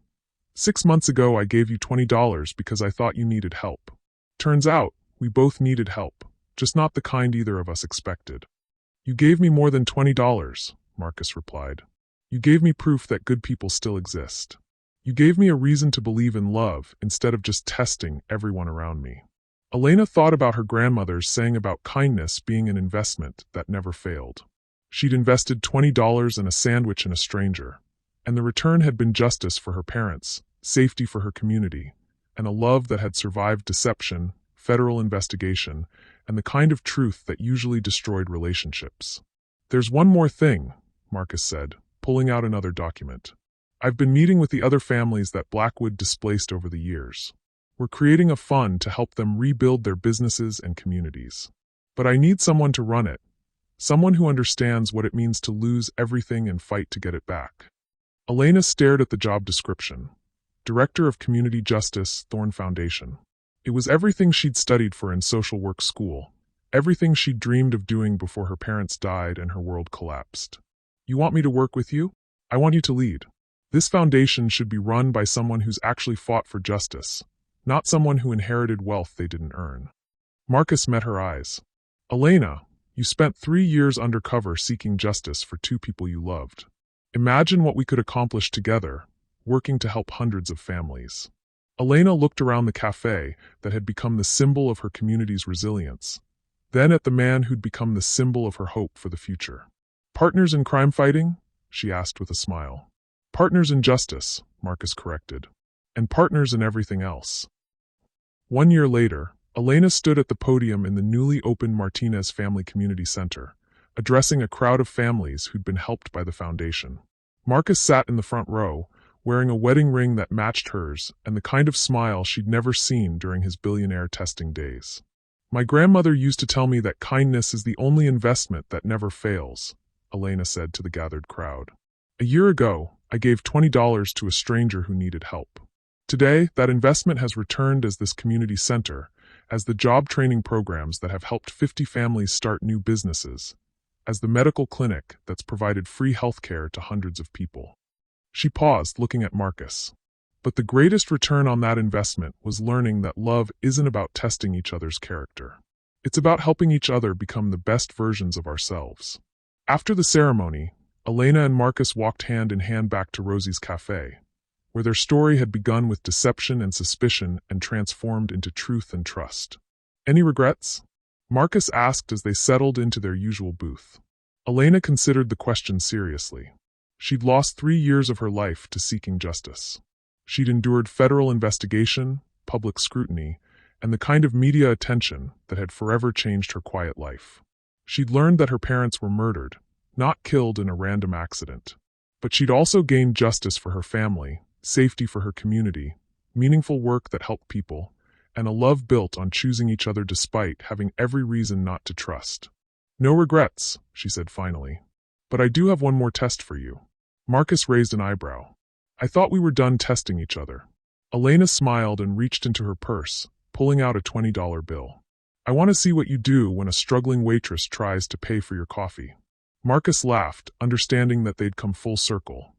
6 months ago I gave you $20 because I thought you needed help. Turns out, we both needed help, just not the kind either of us expected." "You gave me more than $20, Marcus replied. "You gave me proof that good people still exist. You gave me a reason to believe in love instead of just testing everyone around me." Elena thought about her grandmother's saying about kindness being an investment that never failed. She'd invested $20 in a sandwich in a stranger, and the return had been justice for her parents, safety for her community, and a love that had survived deception, federal investigation, and the kind of truth that usually destroyed relationships. "There's one more thing," Marcus said, pulling out another document. "I've been meeting with the other families that Blackwood displaced over the years. We're creating a fund to help them rebuild their businesses and communities. But I need someone to run it, someone who understands what it means to lose everything and fight to get it back." Elena stared at the job description. Director of Community Justice, Thorn Foundation. It was everything she'd studied for in social work school, everything she'd dreamed of doing before her parents died and her world collapsed. You want me to work with you? I want you to lead. This foundation should be run by someone who's actually fought for justice, not someone who inherited wealth they didn't earn. Marcus met her eyes. Elena, you spent 3 years undercover seeking justice for 2 people you loved. Imagine what we could accomplish together, working to help hundreds of families. Elena looked around the cafe that had become the symbol of her community's resilience, then at the man who'd become the symbol of her hope for the future. Partners in crime fighting? She asked with a smile. Partners in justice, Marcus corrected. And partners in everything else. 1 year later, Elena stood at the podium in the newly opened Martinez Family Community Center, addressing a crowd of families who'd been helped by the foundation. Marcus sat in the front row, wearing a wedding ring that matched hers and the kind of smile she'd never seen during his Billionaire testing days. My grandmother used to tell me that kindness is the only investment that never fails, Elena said to the gathered crowd. A year ago, I gave $20 to a stranger who needed help. Today, that investment has returned as this community center, as the job training programs that have helped 50 families start new businesses, as the medical clinic that's provided free health care to hundreds of people. She paused, looking at Marcus. But the greatest return on that investment was learning that love isn't about testing each other's character. It's about helping each other become the best versions of ourselves. After the ceremony, Elena and Marcus walked hand in hand back to Rosie's cafe, where their story had begun with deception and suspicion and transformed into truth and trust. Any regrets? Marcus asked as they settled into their usual booth. Elena considered the question seriously. She'd lost 3 years of her life to seeking justice. She'd endured federal investigation, public scrutiny, and the kind of media attention that had forever changed her quiet life. She'd learned that her parents were murdered, not killed in a random accident. But she'd also gained justice for her family, safety for her community, meaningful work that helped people, and a love built on choosing each other despite having every reason not to trust. No regrets, she said finally. But I do have one more test for you. Marcus raised an eyebrow. I thought we were done testing each other. Elena smiled and reached into her purse, pulling out a $20 bill. I want to see what you do when a struggling waitress tries to pay for your coffee. Marcus laughed, understanding that they'd come full circle.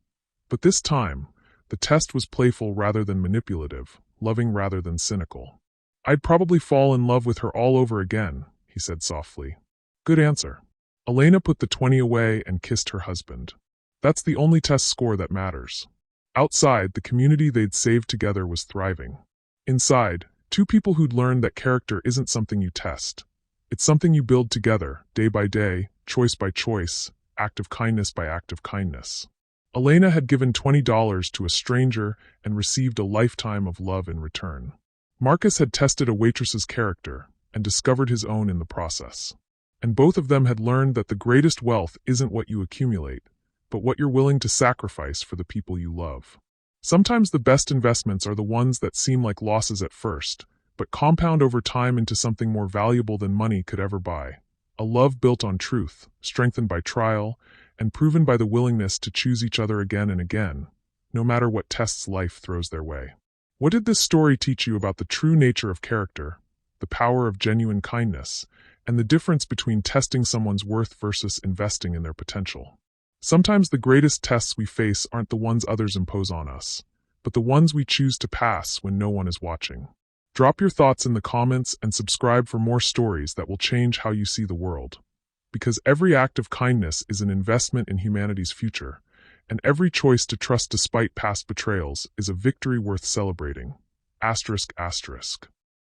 But this time, the test was playful rather than manipulative, loving rather than cynical. I'd probably fall in love with her all over again, he said softly. Good answer. Elena put the 20 away and kissed her husband. That's the only test score that matters. Outside, the community they'd saved together was thriving. Inside, 2 people who'd learned that character isn't something you test. It's something you build together, day by day, choice by choice, act of kindness by act of kindness. Elena had given $20 to a stranger and received a lifetime of love in return. Marcus had tested a waitress's character and discovered his own in the process. And both of them had learned that the greatest wealth isn't what you accumulate, but what you're willing to sacrifice for the people you love. Sometimes the best investments are the ones that seem like losses at first, but compound over time into something more valuable than money could ever buy. A love built on truth, strengthened by trial, and proven by the willingness to choose each other again and again, no matter what tests life throws their way. What did this story teach you about the true nature of character, the power of genuine kindness, and the difference between testing someone's worth versus investing in their potential? Sometimes the greatest tests we face aren't the ones others impose on us, but the ones we choose to pass when no one is watching. Drop your thoughts in the comments and subscribe for more stories that will change how you see the world. Because every act of kindness is an investment in humanity's future, and every choice to trust despite past betrayals is a victory worth celebrating. ****.